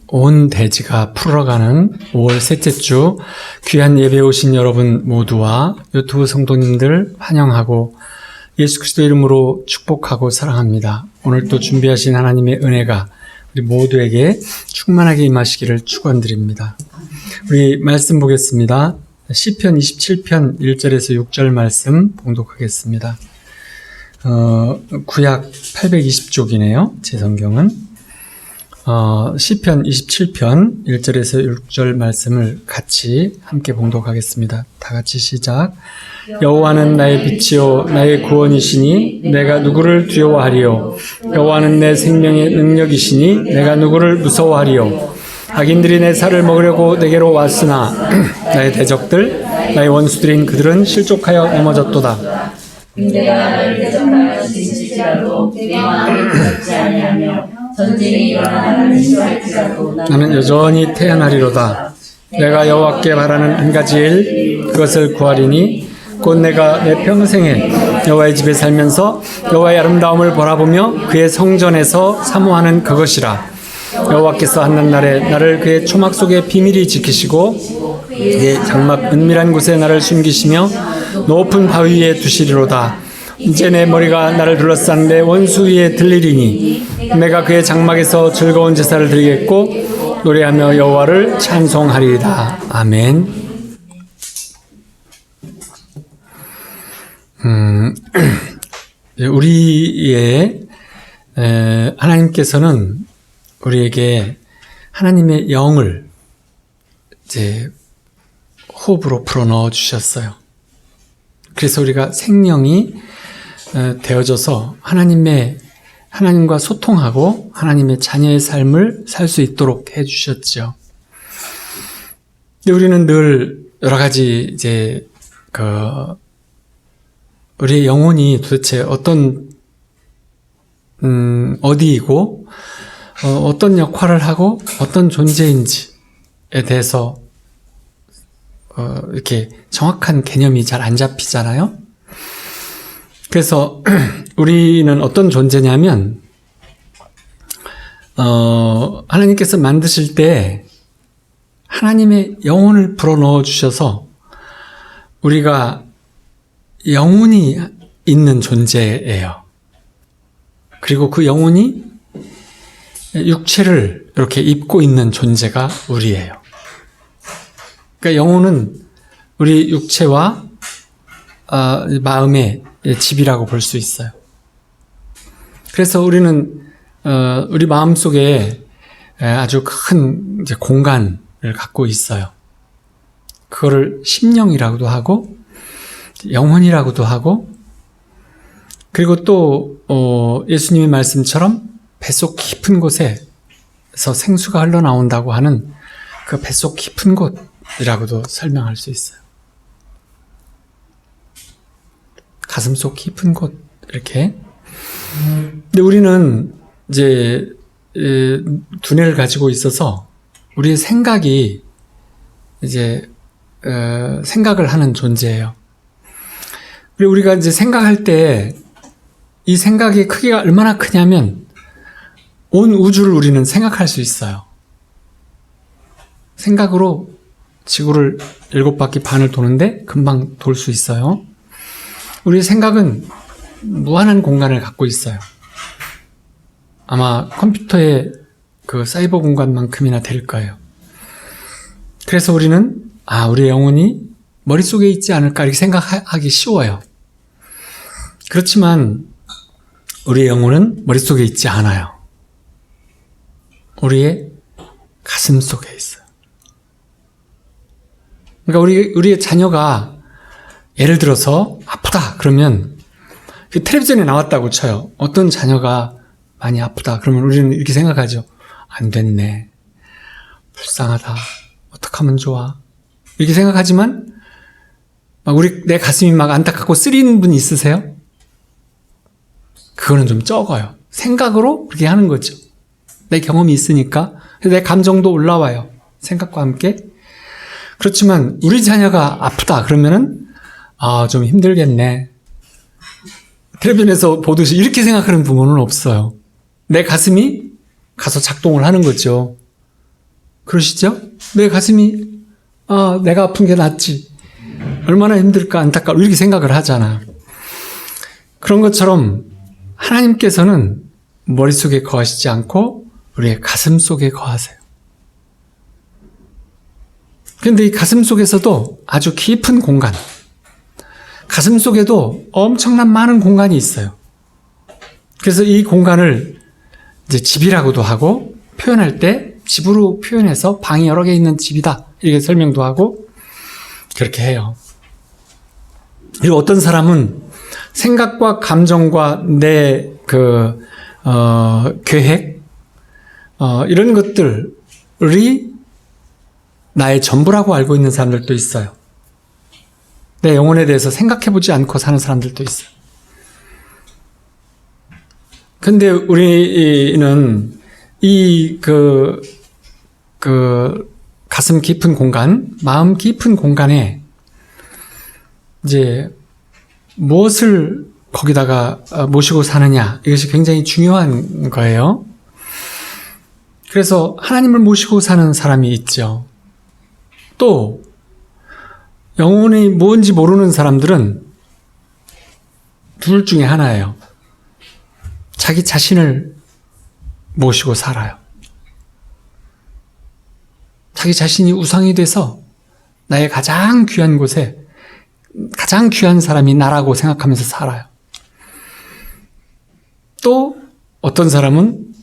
온 대지가 풀어가는 5월 셋째 주 귀한 예배 오신 여러분 모두와 유튜브 성도님들 환영하고 예수 그리스도 이름으로 축복하고 사랑합니다. 오늘 또 준비하신 하나님의 은혜가 우리 모두에게 충만하게 임하시기를 축원드립니다. 우리 말씀 보겠습니다. 시편 27편 1절에서 6절 말씀 봉독하겠습니다. 구약 820쪽이네요. 제 성경은. 시편 27편 1절에서 6절 말씀을 같이 함께 봉독하겠습니다. 다 같이 시작. 여호와는 나의 빛이요 나의 구원이시니 내가 누구를 두려워하리요. 여호와는 내 생명의 능력이시니 내가 누구를 무서워하리요. 악인들이 내 살을 먹으려고 내게로 왔으나 나의 대적들 나의 원수들인 그들은 실족하여 넘어졌도다. 내가 너를 대적하여 지칠지라도 내 마음을 걷지 아니하며 전쟁이 일어나는 시할지라도 나는 여전히 태어나리로다. 내가 여호와께 바라는 한 가지 일 그것을 구하리니 곧 내가 내 평생에 여호와의 집에 살면서 여호와의 아름다움을 바라보며 그의 성전에서 사모하는 그것이라. 여호와께서 한낱날에 나를 그의 초막 속에 비밀히 지키시고 그의 장막 은밀한 곳에 나를 숨기시며 높은 바위 위에 두시리로다. 이제 내 머리가 나를 둘러싼 내 원수 위에 들리리니 내가 그의 장막에서 즐거운 제사를 드리겠고 노래하며 여호와를 찬송하리이다. 아멘. 우리의 하나님께서는 우리에게 하나님의 영을 이제 호흡으로 불어 넣어 주셨어요. 그래서 우리가 생명이 되어져서 하나님과 소통하고 하나님의 자녀의 삶을 살 수 있도록 해주셨죠. 근데 우리는 늘 여러 가지 이제 우리의 영혼이 도대체 어디이고 어떤 역할을 하고 어떤 존재인지에 대해서 이렇게 정확한 개념이 잘 안 잡히잖아요. 그래서 우리는 어떤 존재냐면 하나님께서 만드실 때 하나님의 영혼을 불어넣어 주셔서 우리가 영혼이 있는 존재예요. 그리고 그 영혼이 육체를 이렇게 입고 있는 존재가 우리예요. 그러니까 영혼은 우리 육체와 마음의 집이라고 볼 수 있어요. 그래서 우리는 우리 마음 속에 아주 큰 이제 공간을 갖고 있어요. 그거를 심령이라고도 하고 영혼이라고도 하고 그리고 또 예수님의 말씀처럼 뱃속 깊은 곳에서 생수가 흘러나온다고 하는 그 뱃속 깊은 곳이라고도 설명할 수 있어요. 가슴속 깊은 곳 이렇게. 근데 우리는 이제 두뇌를 가지고 있어서 우리의 생각이 이제 생각을 하는 존재예요. 그리고 우리가 이제 생각할 때 이 생각의 크기가 얼마나 크냐면 온 우주를 우리는 생각할 수 있어요. 생각으로 지구를 7바퀴 반을 도는데 금방 돌 수 있어요. 우리의 생각은 무한한 공간을 갖고 있어요. 아마 컴퓨터의 그 사이버 공간만큼이나 될 거예요. 그래서 우리는 우리의 영혼이 머릿속에 있지 않을까 이렇게 생각하기 쉬워요. 그렇지만 우리의 영혼은 머릿속에 있지 않아요. 우리의 가슴 속에 있어요. 그러니까 우리의 자녀가 예를 들어서 아프다 그러면 텔레비전에 나왔다고 쳐요. 어떤 자녀가 많이 아프다 그러면 우리는 이렇게 생각하죠. 안 됐네. 불쌍하다. 어떡하면 좋아. 이렇게 생각하지만 내 가슴이 막 안타깝고 쓰리는 분 있으세요? 그거는 좀 적어요. 생각으로 그렇게 하는 거죠. 내 경험이 있으니까 내 감정도 올라와요. 생각과 함께. 그렇지만 우리 자녀가 아프다 그러면은 좀 힘들겠네. 텔레비전에서 보듯이 이렇게 생각하는 부모는 없어요. 내 가슴이 가서 작동을 하는 거죠. 그러시죠? 내 가슴이 내가 아픈 게 낫지. 얼마나 힘들까 안타까워 이렇게 생각을 하잖아. 그런 것처럼 하나님께서는 머릿속에 거하시지 않고 우리의 가슴 속에 거하세요. 그런데 이 가슴 속에서도 아주 깊은 공간, 가슴 속에도 엄청난 많은 공간이 있어요. 그래서 이 공간을 이제 집이라고도 하고 표현할 때 집으로 표현해서 방이 여러 개 있는 집이다 이렇게 설명도 하고 그렇게 해요. 그리고 어떤 사람은 생각과 감정과 내 계획 이런 것들이 나의 전부라고 알고 있는 사람들도 있어요. 내 영혼에 대해서 생각해보지 않고 사는 사람들도 있어요. 근데 우리는 이 가슴 깊은 공간, 마음 깊은 공간에 이제 무엇을 거기다가 모시고 사느냐, 이것이 굉장히 중요한 거예요. 그래서 하나님을 모시고 사는 사람이 있죠. 또 영혼이 뭔지 모르는 사람들은 둘 중에 하나예요. 자기 자신을 모시고 살아요. 자기 자신이 우상이 돼서 나의 가장 귀한 곳에 가장 귀한 사람이 나라고 생각하면서 살아요. 또 어떤 사람은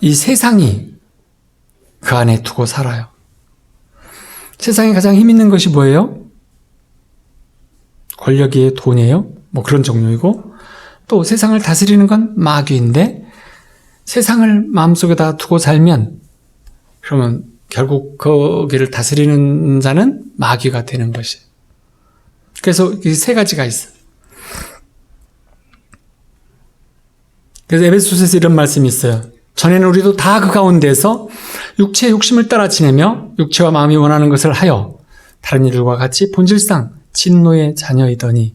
이 세상이 그 안에 두고 살아요. 세상에 가장 힘 있는 것이 뭐예요? 권력이에요? 돈이에요? 뭐 그런 종류이고, 또 세상을 다스리는 건 마귀인데 세상을 마음속에다 두고 살면 그러면 결국 거기를 다스리는 자는 마귀가 되는 것이에요. 그래서 이 세 가지가 있어요. 그래서 에베소서에서 이런 말씀이 있어요. 전에는 우리도 다 그 가운데서 육체의 욕심을 따라 지내며 육체와 마음이 원하는 것을 하여 다른 이들과 같이 본질상 진노의 자녀이더니,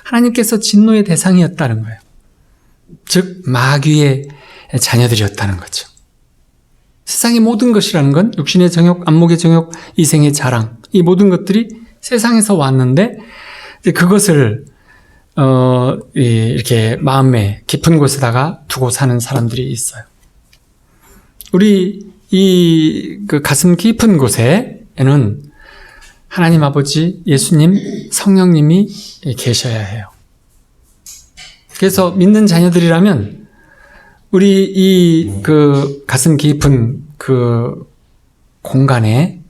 하나님께서 진노의 대상이었다는 거예요. 즉 마귀의 자녀들이었다는 거죠. 세상의 모든 것이라는 건 육신의 정욕, 안목의 정욕, 이생의 자랑, 이 모든 것들이 세상에서 왔는데 이제 그것을 이렇게 마음의 깊은 곳에다가 두고 사는 사람들이 있어요. 우리 그 가슴 깊은 곳에는 하나님 아버지, 예수님, 성령님이 계셔야 해요. 그래서 믿는 자녀들이라면 우리 그 가슴 깊은 그 공간에,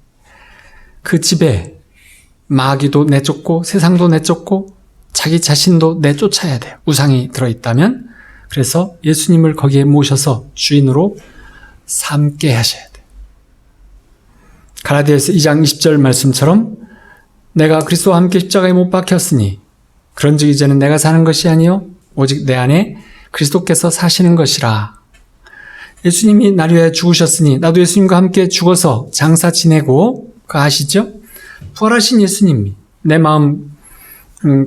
그 집에 마귀도 내쫓고 세상도 내쫓고 자기 자신도 내쫓아야 돼요. 우상이 들어있다면. 그래서 예수님을 거기에 모셔서 주인으로 삼게 하셔야 돼요. 갈라디아서 2장 20절 말씀처럼 내가 그리스도와 함께 십자가에 못 박혔으니 그런즉 이제는 내가 사는 것이 아니요 오직 내 안에 그리스도께서 사시는 것이라. 예수님이 나를 위하여 죽으셨으니 나도 예수님과 함께 죽어서 장사 지내고, 그거 아시죠? 부활하신 예수님이 내 마음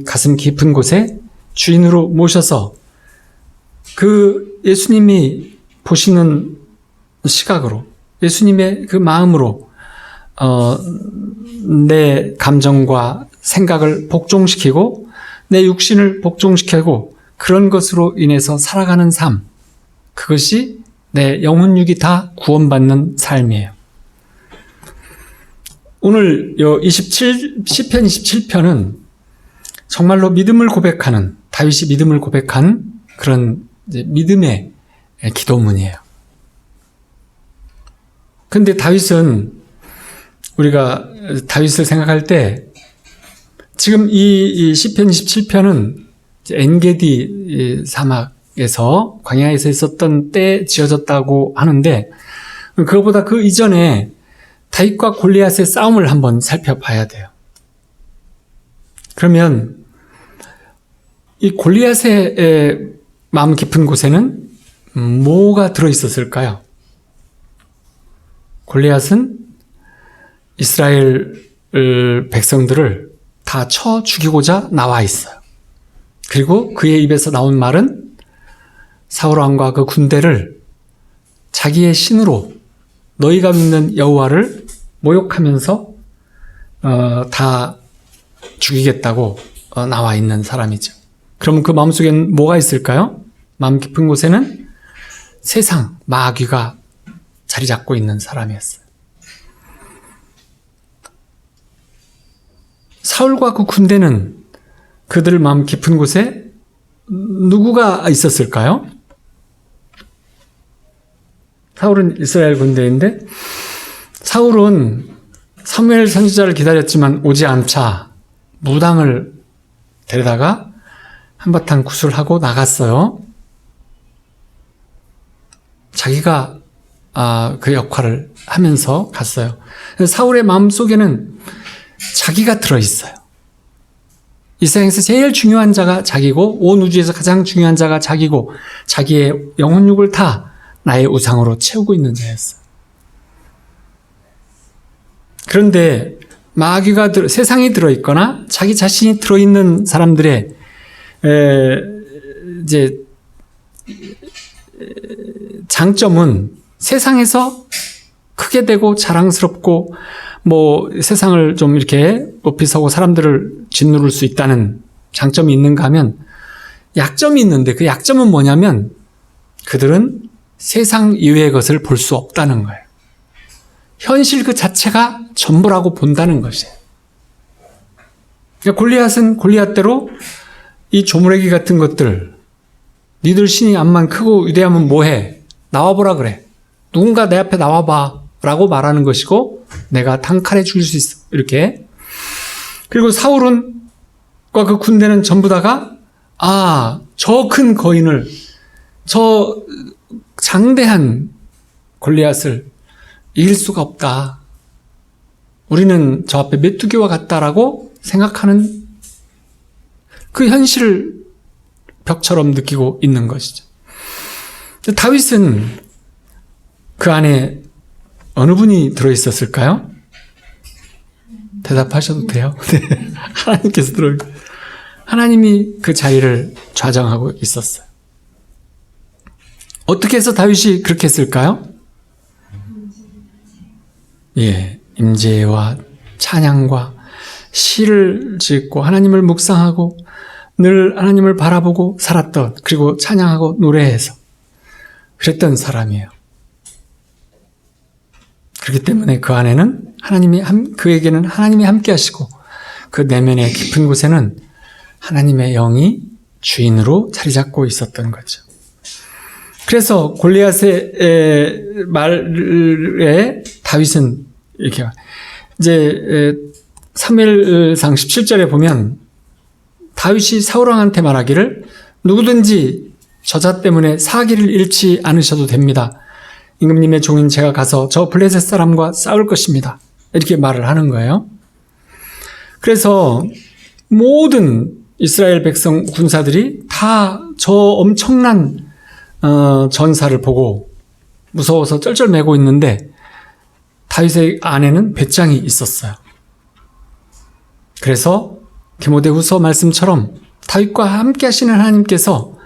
가슴 깊은 곳에 주인으로 모셔서 그 예수님이 보시는 시각으로, 예수님의 그 마음으로 내 감정과 생각을 복종시키고 내 육신을 복종시키고 그런 것으로 인해서 살아가는 삶, 그것이 내 영혼육이 다 구원받는 삶이에요. 오늘 시편 27편은 정말로 믿음을 고백하는, 다윗이 믿음을 고백한 그런 이제 믿음의 기도문이에요. 근데 다윗은, 우리가 다윗을 생각할 때 지금 이 시편 27편은 엔게디 사막에서, 광야에서 있었던 때에 지어졌다고 하는데, 그것보다 그 이전에 다윗과 골리앗의 싸움을 한번 살펴봐야 돼요. 그러면 이 골리앗의 마음 깊은 곳에는 뭐가 들어있었을까요? 골리앗은 이스라엘 백성들을 다 쳐 죽이고자 나와 있어요. 그리고 그의 입에서 나온 말은 사울 왕과 그 군대를 자기의 신으로 너희가 믿는 여호와를 모욕하면서 다 죽이겠다고 나와 있는 사람이죠. 그러면 그 마음속에는 뭐가 있을까요? 마음 깊은 곳에는 세상, 마귀가 자리 잡고 있는 사람이었어요. 사울과 그 군대는 그들 마음 깊은 곳에 누구가 있었을까요? 사울은 이스라엘 군대인데 사울은 사무엘 선지자를 기다렸지만 오지 않자 무당을 데려다가 한바탕 구술하고 나갔어요. 자기가 그 역할을 하면서 갔어요. 사울의 마음속에는 자기가 들어있어요. 이 세상에서 제일 중요한 자가 자기고 온 우주에서 가장 중요한 자가 자기고 자기의 영혼육을 다 나의 우상으로 채우고 있는 자였어요. 그런데 마귀가 세상이 들어있거나 자기 자신이 들어있는 사람들의 이제 장점은 세상에서 크게 되고 자랑스럽고 뭐 세상을 좀 이렇게 높이 서고 사람들을 짓누를 수 있다는 장점이 있는가 하면 약점이 있는데 그 약점은 뭐냐면 그들은 세상 이외의 것을 볼 수 없다는 거예요. 현실 그 자체가 전부라고 본다는 것이에요. 그러니까 골리앗은 골리앗대로 이 조무래기 같은 것들, 니들 신이 암만 크고 위대하면 뭐해? 나와보라 그래. 누군가 내 앞에 나와봐 라고 말하는 것이고 내가 단칼에 죽일 수 있어. 이렇게. 그리고 사울은 그 군대는 전부 다가 저 큰 거인을, 저 장대한 골리앗을 이길 수가 없다. 우리는 저 앞에 메뚜기와 같다라고 생각하는 그 현실을 벽처럼 느끼고 있는 것이죠. 다윗은 그 안에 어느 분이 들어있었을까요? 대답하셔도 돼요. 네. 하나님께서 하나님이 그 자리를 좌정하고 있었어요. 어떻게 해서 다윗이 그렇게 했을까요? 임재와 찬양과 시를 짓고 하나님을 묵상하고 늘 하나님을 바라보고 살았던, 그리고 찬양하고 노래해서 그랬던 사람이에요. 그렇기 때문에 그 안에는 그에게는 하나님이 함께 하시고 그 내면의 깊은 곳에는 하나님의 영이 주인으로 자리 잡고 있었던 거죠. 그래서 골리앗의 말에 다윗은 이렇게 이제 사무엘상 17절에 보면 다윗이 사울왕한테 말하기를 누구든지 저자 때문에 사기를 잃지 않으셔도 됩니다. 임금님의 종인 제가 가서 저 블레셋 사람과 싸울 것입니다. 이렇게 말을 하는 거예요. 그래서 모든 이스라엘 백성 군사들이 다 저 엄청난 전사를 보고 무서워서 쩔쩔매고 있는데 다윗의 안에는 배짱이 있었어요. 그래서 디모데후서 말씀처럼 다윗과 함께 하시는 하나님께서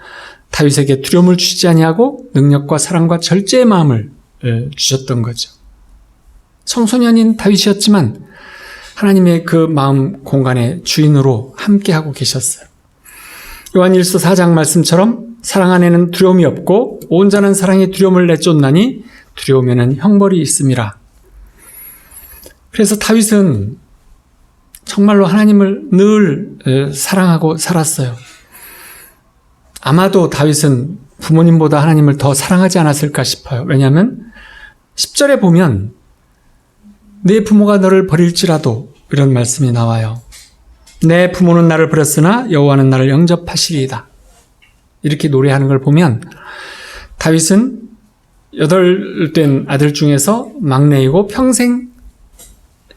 다윗에게 두려움을 주지 아니하고 능력과 사랑과 절제의 마음을 주셨던 거죠. 청소년인 다윗이었지만 하나님의 그 마음 공간의 주인으로 함께하고 계셨어요. 요한일서 4장 말씀처럼 사랑 안에는 두려움이 없고 온전한 사랑이 두려움을 내쫓나니 두려우면은 형벌이 있음이라. 그래서 다윗은 정말로 하나님을 늘 사랑하고 살았어요. 아마도 다윗은 부모님보다 하나님을 더 사랑하지 않았을까 싶어요. 왜냐하면 10절에 보면 내 부모가 너를 버릴지라도 이런 말씀이 나와요. 내 부모는 나를 버렸으나 여호와는 나를 영접하시리이다. 이렇게 노래하는 걸 보면 다윗은 8된 아들 중에서 막내이고 평생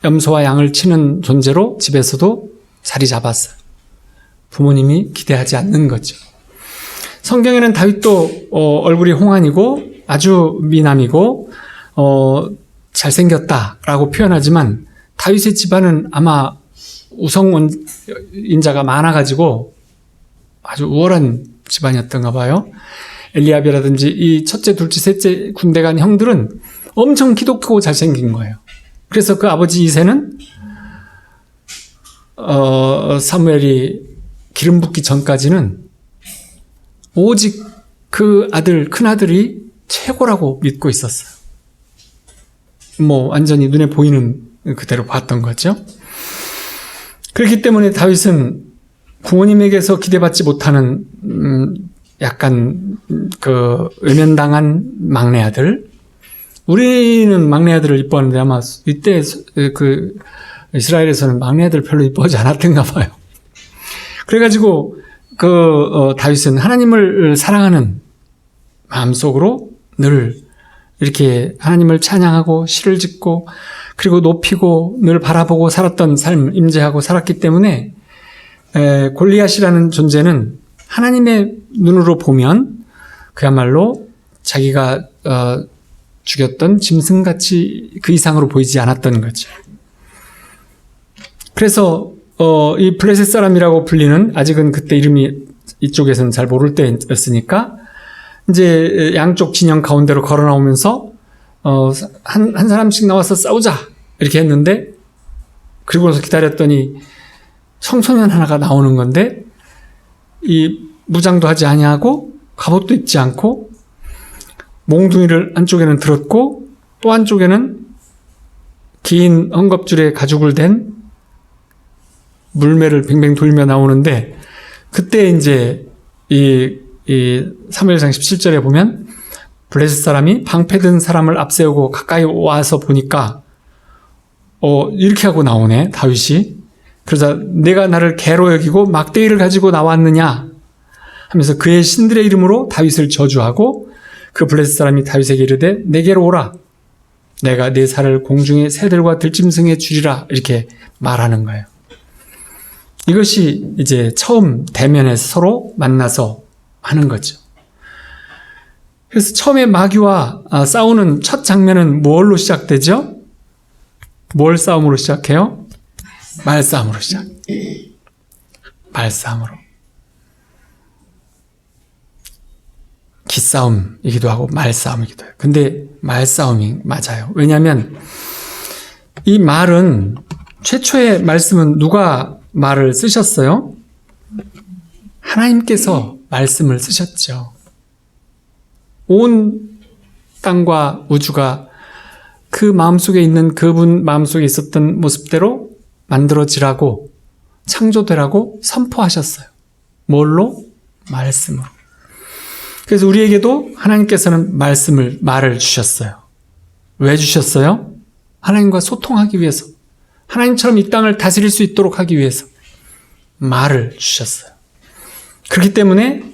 염소와 양을 치는 존재로 집에서도 자리 잡았어요. 부모님이 기대하지 않는 거죠. 성경에는 다윗도 얼굴이 홍안이고 아주 미남이고 잘생겼다라고 표현하지만 다윗의 집안은 아마 우성인자가 많아가지고 아주 우월한 집안이었던가 봐요. 엘리압이라든지 이 첫째, 둘째, 셋째 군대 간 형들은 엄청 기독하고 잘생긴 거예요. 그래서 그 아버지 이새는 사무엘이 기름 붓기 전까지는 오직 그 아들, 큰 아들이 최고라고 믿고 있었어요. 뭐 완전히 눈에 보이는 그대로 봤던 거죠. 그렇기 때문에 다윗은 부모님에게서 기대받지 못하는 약간 그 외면당한 막내 아들. 우리는 막내 아들을 이뻐하는데 아마 이때 그 이스라엘에서는 막내 아들 별로 이뻐하지 않았던가 봐요. 그래가지고 다윗은 하나님을 사랑하는 마음속으로 늘 이렇게 하나님을 찬양하고 시를 짓고 그리고 높이고 늘 바라보고 살았던 삶, 임재하고 살았기 때문에 골리앗이라는 존재는 하나님의 눈으로 보면 그야말로 자기가 죽였던 짐승같이 그 이상으로 보이지 않았던 거죠. 그래서 이 블레셋 사람이라고 불리는, 아직은 그때 이름이 이쪽에서는 잘 모를 때였으니까 이제 양쪽 진영 가운데로 걸어 나오면서 한 사람씩 나와서 싸우자 이렇게 했는데, 그리고서 기다렸더니 청소년 하나가 나오는 건데 이 무장도 하지 아니하고 갑옷도 입지 않고 몽둥이를 한쪽에는 들었고 또 한쪽에는 긴 헝겊줄에 가죽을 댄 물매를 뱅뱅 돌며 나오는데, 그때 이제 이 사무엘상 17절에 보면 블레셋 사람이 방패 든 사람을 앞세우고 가까이 와서 보니까 이렇게 하고 나오네, 다윗이. 그러자 내가 나를 개로 여기고 막대기를 가지고 나왔느냐 하면서 그의 신들의 이름으로 다윗을 저주하고, 그 블레셋 사람이 다윗에게 이르되 내게로 오라, 내가 네 살을 공중의 새들과 들짐승에 주리라, 이렇게 말하는 거예요. 이것이 이제 처음 대면에서 서로 만나서 하는 거죠. 그래서 처음에 마귀와 싸우는 첫 장면은 뭘로 시작되죠? 뭘 싸움으로 시작해요? 말싸움으로 시작. 말싸움으로. 기싸움이기도 하고 말싸움이기도 해요. 근데 말싸움이 맞아요. 왜냐하면 이 말은, 최초의 말씀은 누가 말을 쓰셨어요? 하나님께서 말씀을 쓰셨죠. 온 땅과 우주가 그 마음속에 있는, 그분 마음속에 있었던 모습대로 만들어지라고, 창조되라고 선포하셨어요. 뭘로? 말씀으로. 그래서 우리에게도 하나님께서는 말을 주셨어요. 왜 주셨어요? 하나님과 소통하기 위해서, 하나님처럼 이 땅을 다스릴 수 있도록 하기 위해서 말을 주셨어요. 그렇기 때문에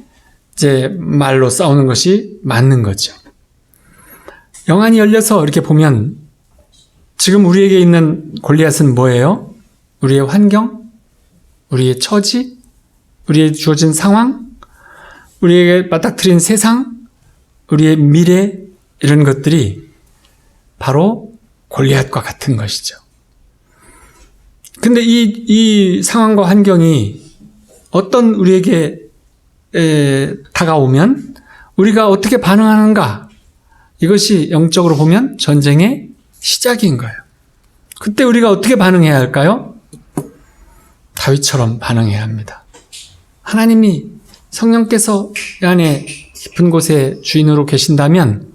이제 말로 싸우는 것이 맞는 거죠. 영안이 열려서 이렇게 보면 지금 우리에게 있는 골리앗은 뭐예요? 우리의 환경, 우리의 처지, 우리의 주어진 상황, 우리에게 맞닥뜨린 세상, 우리의 미래, 이런 것들이 바로 골리앗과 같은 것이죠. 근데 이 상황과 환경이 어떤 우리에게 다가오면 우리가 어떻게 반응하는가, 이것이 영적으로 보면 전쟁의 시작인 거예요. 그때 우리가 어떻게 반응해야 할까요? 다윗처럼 반응해야 합니다. 하나님이, 성령께서 이 안에 깊은 곳에 주인으로 계신다면,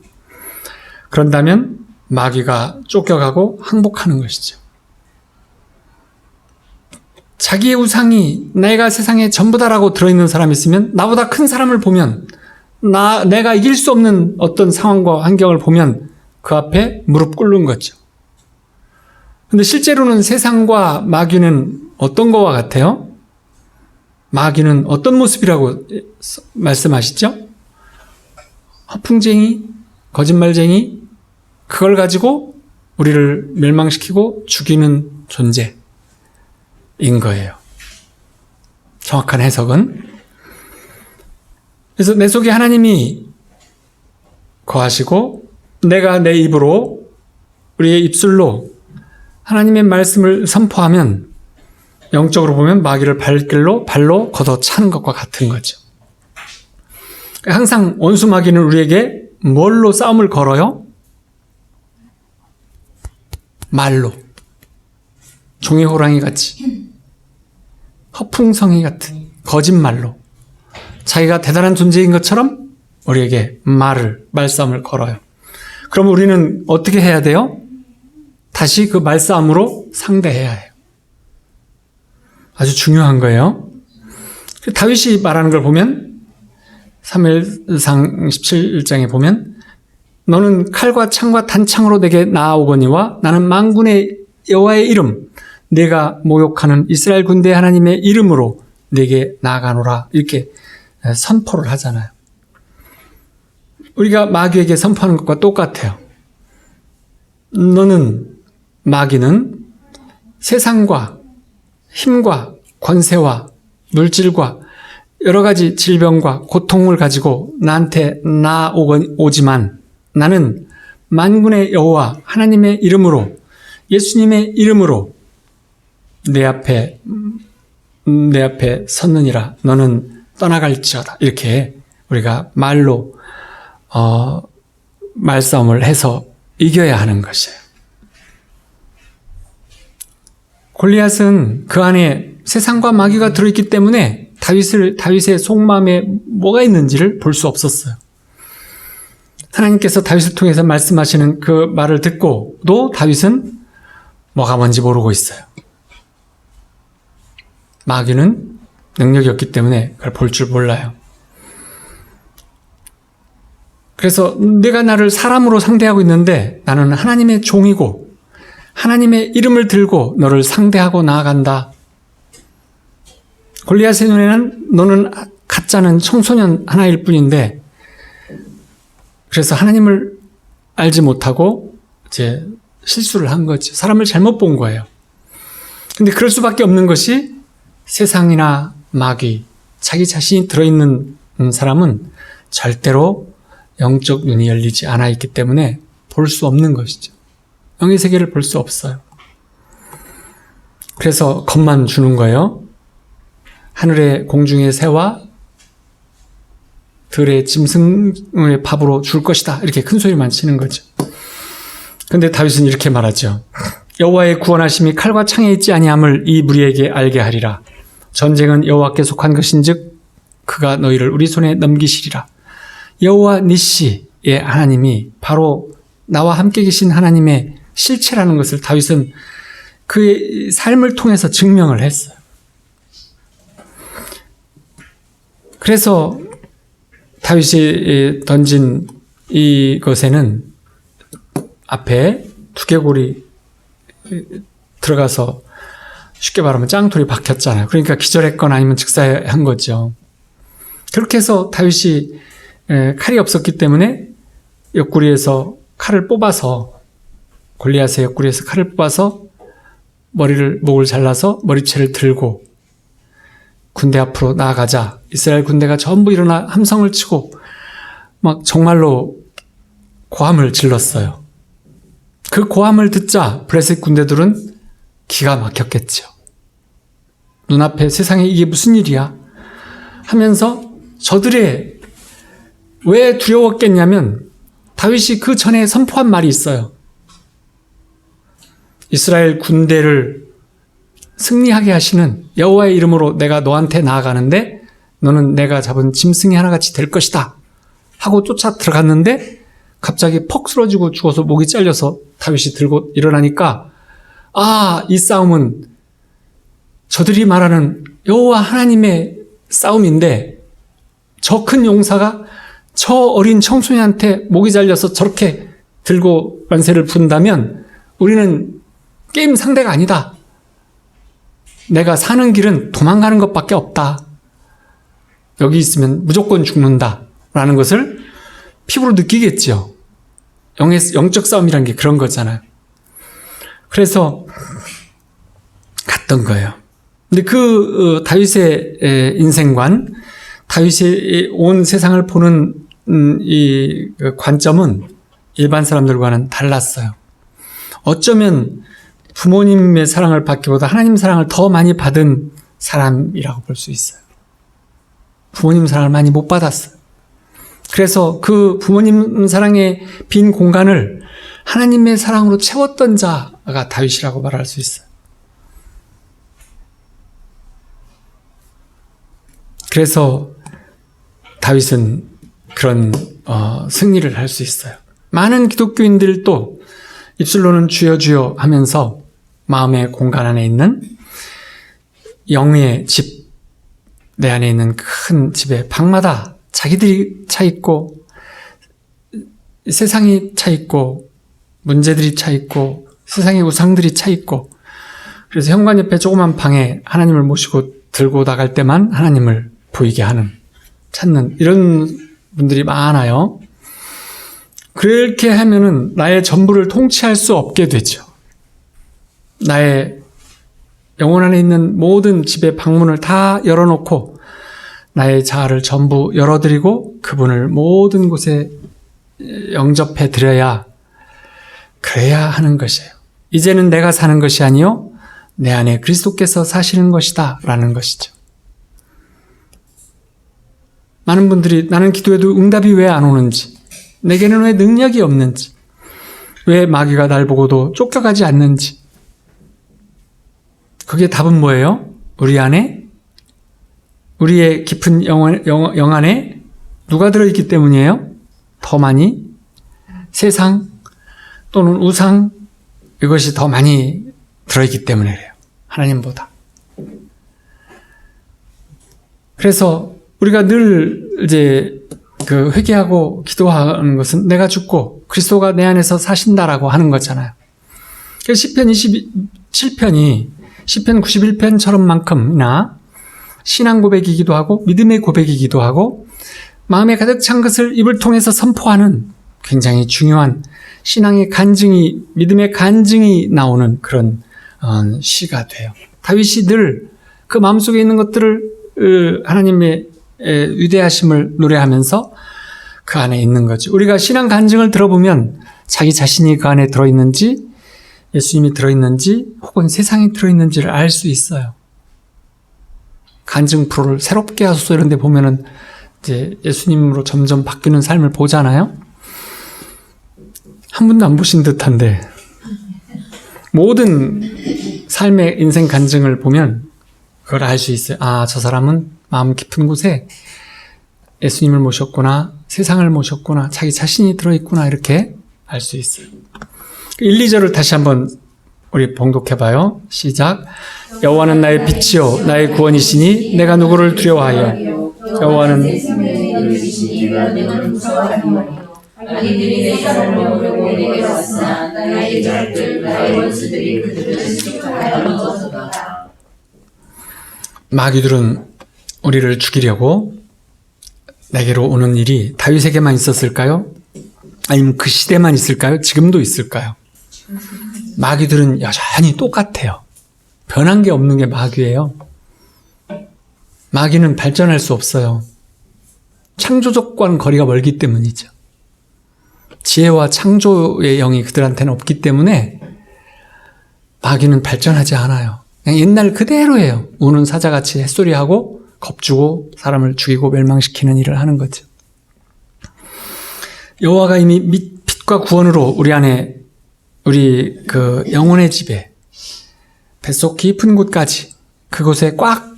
그런다면 마귀가 쫓겨가고 항복하는 것이죠. 자기의 우상이 내가 세상에 전부다라고 들어있는 사람이 있으면, 나보다 큰 사람을 보면, 내가 이길 수 없는 어떤 상황과 환경을 보면 그 앞에 무릎 꿇는 거죠. 근데 실제로는 세상과 마귀는 어떤 거와 같아요? 마귀는 어떤 모습이라고 말씀하시죠? 허풍쟁이, 거짓말쟁이, 그걸 가지고 우리를 멸망시키고 죽이는 존재인 거예요. 정확한 해석은. 그래서 내 속에 하나님이 거하시고, 내가 내 입으로, 우리의 입술로 하나님의 말씀을 선포하면 영적으로 보면 마귀를 발로 걷어차는 것과 같은 거죠. 항상 원수 마귀는 우리에게 뭘로 싸움을 걸어요? 말로. 종의 호랑이 같이. 허풍성이 같은 거짓말로. 자기가 대단한 존재인 것처럼 우리에게 말싸움을 걸어요. 그럼 우리는 어떻게 해야 돼요? 다시 그 말싸움으로 상대해야 해요. 아주 중요한 거예요. 다윗이 말하는 걸 보면 사무엘상 17장에 보면 너는 칼과 창과 단창으로 내게 나아오거니와 나는 만군의 여호와의 이름 내가 모욕하는 이스라엘 군대 하나님의 이름으로 내게 나아가노라 이렇게 선포를 하잖아요. 우리가 마귀에게 선포하는 것과 똑같아요. 너는 마귀는 세상과 힘과 권세와 물질과 여러 가지 질병과 고통을 가지고 나한테 나오지만 나는 만군의 여호와 하나님의 이름으로 예수님의 이름으로 내 앞에 섰느니라 너는 떠나갈지어다. 이렇게 우리가 말로 말싸움을 해서 이겨야 하는 것이에요. 골리앗은 그 안에 세상과 마귀가 들어있기 때문에 다윗의 속마음에 뭐가 있는지를 볼 수 없었어요. 하나님께서 다윗을 통해서 말씀하시는 그 말을 듣고도 다윗은 뭐가 뭔지 모르고 있어요. 마귀는 능력이 없기 때문에 그걸 볼 줄 몰라요. 그래서 내가 나를 사람으로 상대하고 있는데 나는 하나님의 종이고 하나님의 이름을 들고 너를 상대하고 나아간다. 골리앗의 눈에는 너는 가짜는 청소년 하나일 뿐인데 그래서 하나님을 알지 못하고 이제 실수를 한 거죠. 사람을 잘못 본 거예요. 근데 그럴 수밖에 없는 것이 세상이나 마귀, 자기 자신이 들어있는 사람은 절대로 영적 눈이 열리지 않아 있기 때문에 볼 수 없는 것이죠. 영의 세계를 볼 수 없어요. 그래서 겁만 주는 거예요. 하늘의 공중의 새와 들의 짐승의 밥으로 줄 것이다. 이렇게 큰 소리만 치는 거죠. 근데 다윗은 이렇게 말하죠. 여호와의 구원하심이 칼과 창에 있지 아니함을 이 무리에게 알게 하리라. 전쟁은 여호와께 속한 것인즉 그가 너희를 우리 손에 넘기시리라. 여호와 니시의 하나님이 바로 나와 함께 계신 하나님의 실체라는 것을 다윗은 그의 삶을 통해서 증명을 했어요. 그래서 다윗이 던진 이것에는 앞에 두개골이 들어가서 쉽게 말하면 짱돌이 박혔잖아요. 그러니까 기절했거나 아니면 즉사한 거죠. 그렇게 해서 다윗이 칼이 없었기 때문에 옆구리에서 칼을 뽑아서 골리앗의 옆구리에서 칼을 뽑아서 목을 잘라서 머리채를 들고 군대 앞으로 나아가자. 이스라엘 군대가 전부 일어나 함성을 치고 막 정말로 고함을 질렀어요. 그 고함을 듣자 블레셋 군대들은 기가 막혔겠죠. 눈앞에 세상에 이게 무슨 일이야? 하면서 저들의 왜 두려웠겠냐면 다윗이 그 전에 선포한 말이 있어요. 이스라엘 군대를 승리하게 하시는 여호와의 이름으로 내가 너한테 나아가는데 너는 내가 잡은 짐승이 하나같이 될 것이다 하고 쫓아 들어갔는데 갑자기 퍽 쓰러지고 죽어서 목이 잘려서 다윗이 들고 일어나니까 이 싸움은 저들이 말하는 여호와 하나님의 싸움인데 저 큰 용사가 저 어린 청소년한테 목이 잘려서 저렇게 들고 만세를 부른다면 우리는 게임 상대가 아니다. 내가 사는 길은 도망가는 것밖에 없다. 여기 있으면 무조건 죽는다. 라는 것을 피부로 느끼겠죠. 영적 싸움이란 게 그런 거잖아요. 그래서 갔던 거예요. 근데 그 다윗의 인생관, 다윗이 온 세상을 보는 이 관점은 일반 사람들과는 달랐어요. 어쩌면 부모님의 사랑을 받기보다 하나님 사랑을 더 많이 받은 사람이라고 볼 수 있어요. 부모님 사랑을 많이 못 받았어요. 그래서 그 부모님 사랑의 빈 공간을 하나님의 사랑으로 채웠던 자가 다윗이라고 말할 수 있어요. 그래서 다윗은 그런 승리를 할 수 있어요. 많은 기독교인들도 입술로는 주여 주여 하면서 마음의 공간 안에 있는 영의 집, 내 안에 있는 큰 집의 방마다 자기들이 차 있고 세상이 차 있고 문제들이 차 있고 세상의 우상들이 차 있고, 그래서 현관 옆에 조그만 방에 하나님을 모시고 들고 나갈 때만 하나님을 보이게 하는, 찾는 이런 분들이 많아요. 그렇게 하면은 나의 전부를 통치할 수 없게 되죠. 나의 영혼 안에 있는 모든 집의 방문을 다 열어놓고 나의 자아를 전부 열어드리고 그분을 모든 곳에 영접해 드려야, 그래야 하는 것이에요. 이제는 내가 사는 것이 아니요 내 안에 그리스도께서 사시는 것이다 라는 것이죠. 많은 분들이 나는 기도해도 응답이 왜 안 오는지, 내게는 왜 능력이 없는지, 왜 마귀가 날 보고도 쫓겨가지 않는지, 그게 답은 뭐예요? 우리 안에, 우리의 깊은 영 안에 누가 들어있기 때문이에요? 더 많이 세상 또는 우상, 이것이 더 많이 들어있기 때문에 그래요. 하나님보다. 그래서 우리가 늘 이제 그 회개하고 기도하는 것은 내가 죽고 그리스도가 내 안에서 사신다라고 하는 거잖아요. 그래서 시편 27편이 시편 91편처럼만큼이나 신앙 고백이기도 하고 믿음의 고백이기도 하고 마음에 가득 찬 것을 입을 통해서 선포하는 굉장히 중요한 신앙의 간증이, 믿음의 간증이 나오는 그런 시가 돼요. 다윗이 늘 그 마음속에 있는 것들을 하나님의 위대하심을 노래하면서 그 안에 있는 거죠. 우리가 신앙 간증을 들어보면 자기 자신이 그 안에 들어있는지, 예수님이 들어있는지, 혹은 세상이 들어있는지를 알 수 있어요. 간증 프로를 새롭게 하소서 이런 데 보면은 이제 예수님으로 점점 바뀌는 삶을 보잖아요. 한 분도 안 보신 듯한데 모든 삶의 인생 간증을 보면 그걸 알 수 있어요. 아, 저 사람은 마음 깊은 곳에 예수님을 모셨구나, 세상을 모셨구나, 자기 자신이 들어있구나, 이렇게 알 수 있어요. 1, 2절을 다시 한번 우리 봉독해봐요. 시작. 여호와는 나의 빛이요 나의 구원이시니 내가 누구를 두려워하여. 여호와는 악인들이 내 자를 먹으려고 내게 왔으나 나의 적들 나의 원수들이 그들을 실족하여 넘어서도다. 마귀들은 우리를 죽이려고 내게로 오는 일이 다윗에게만 있었을까요? 아니면 그 시대만 있을까요? 지금도 있을까요? 마귀들은 여전히 똑같아요. 변한 게 없는 게 마귀예요. 마귀는 발전할 수 없어요. 창조적과는 거리가 멀기 때문이죠. 지혜와 창조의 영이 그들한테는 없기 때문에 마귀는 발전하지 않아요. 그냥 옛날 그대로예요. 우는 사자같이 햇소리하고 겁주고 사람을 죽이고 멸망시키는 일을 하는 거죠. 여호와가 이미 빛과 구원으로 우리 안에, 우리 그 영혼의 집에 뱃속 깊은 곳까지 그곳에 꽉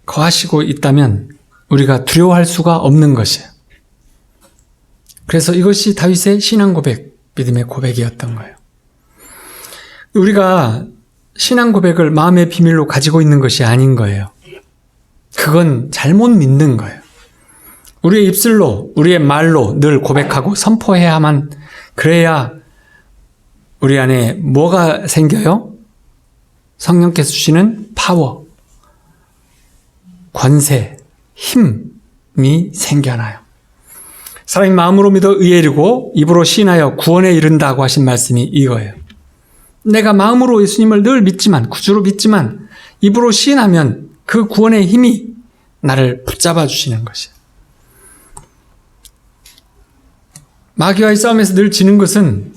거하시고 있다면 우리가 두려워할 수가 없는 것이에요. 그래서 이것이 다윗의 신앙 고백, 믿음의 고백이었던 거예요. 우리가 신앙 고백을 마음의 비밀로 가지고 있는 것이 아닌 거예요. 그건 잘못 믿는 거예요. 우리의 입술로, 우리의 말로 늘 고백하고 선포해야만, 그래야 우리 안에 뭐가 생겨요? 성령께서 주시는 파워, 권세, 힘이 생겨나요. 사람이 마음으로 믿어 의에 이르고 입으로 시인하여 구원에 이른다고 하신 말씀이 이거예요. 내가 마음으로 예수님을 늘 믿지만, 구주로 믿지만 입으로 시인하면 그 구원의 힘이 나를 붙잡아 주시는 것이에요. 마귀와의 싸움에서 늘 지는 것은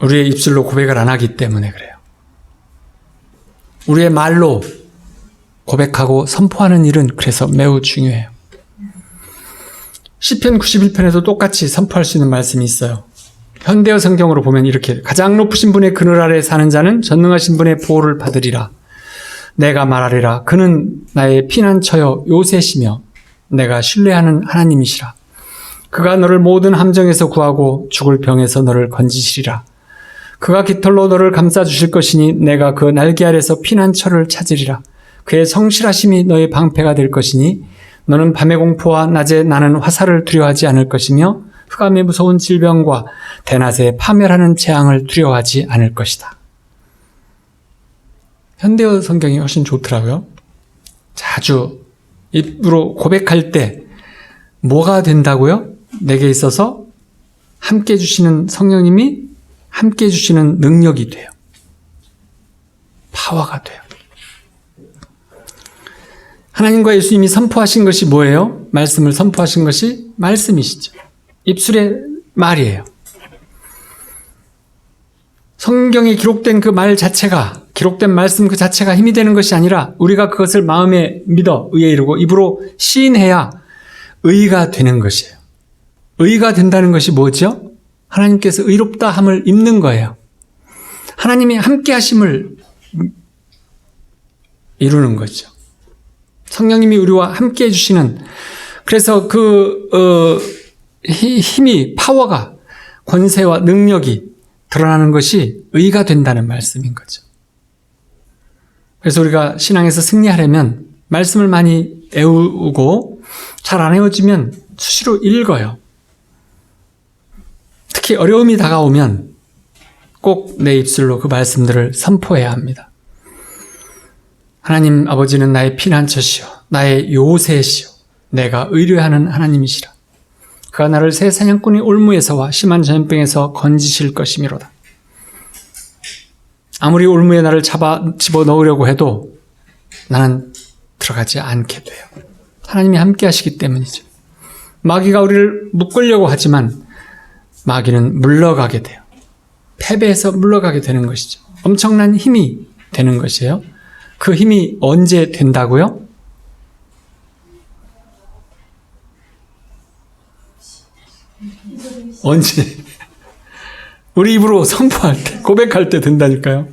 우리의 입술로 고백을 안 하기 때문에 그래요. 우리의 말로 고백하고 선포하는 일은 그래서 매우 중요해요. 시편 91편에도 똑같이 선포할 수 있는 말씀이 있어요. 현대어 성경으로 보면 이렇게 가장 높으신 분의 그늘 아래 사는 자는 전능하신 분의 보호를 받으리라. 내가 말하리라. 그는 나의 피난처여 요새시며 내가 신뢰하는 하나님이시라. 그가 너를 모든 함정에서 구하고 죽을 병에서 너를 건지시리라. 그가 깃털로 너를 감싸주실 것이니 내가 그 날개 아래서 피난처를 찾으리라. 그의 성실하심이 너의 방패가 될 것이니 너는 밤의 공포와 낮에 나는 화살을 두려워하지 않을 것이며 흑암의 무서운 질병과 대낮에 파멸하는 재앙을 두려워하지 않을 것이다. 현대어 성경이 훨씬 좋더라고요. 자주 입으로 고백할 때 뭐가 된다고요? 내게 있어서 함께 해주시는 성령님이 함께 해주시는 능력이 돼요. 파워가 돼요. 하나님과 예수님이 선포하신 것이 뭐예요? 말씀을 선포하신 것이 말씀이시죠. 입술의 말이에요. 성경에 기록된 그 말 자체가, 기록된 말씀 그 자체가 힘이 되는 것이 아니라 우리가 그것을 마음에 믿어 의에 이르고 입으로 시인해야 의가 되는 것이에요. 의가 된다는 것이 뭐죠? 하나님께서 의롭다 함을 입는 거예요. 하나님이 함께 하심을 이루는 거죠. 성령님이 우리와 함께 해주시는, 그래서 힘이, 파워가, 권세와 능력이 드러나는 것이 의가 된다는 말씀인 거죠. 그래서 우리가 신앙에서 승리하려면 말씀을 많이 외우고 잘 안 외워지면 수시로 읽어요. 특히 어려움이 다가오면 꼭 내 입술로 그 말씀들을 선포해야 합니다. 하나님 아버지는 나의 피난처시요 나의 요새시요 내가 의뢰하는 하나님이시라. 그가 나를 새 사냥꾼의 올무에서와 심한 전염병에서 건지실 것이미로다. 아무리 올무에 나를 집어넣으려고 해도 나는 들어가지 않게 돼요. 하나님이 함께 하시기 때문이죠. 마귀가 우리를 묶으려고 하지만 마귀는 물러가게 돼요. 패배해서 물러가게 되는 것이죠. 엄청난 힘이 되는 것이에요. 그 힘이 언제 된다고요? 언제? 우리 입으로 선포할 때, 고백할 때 된다니까요.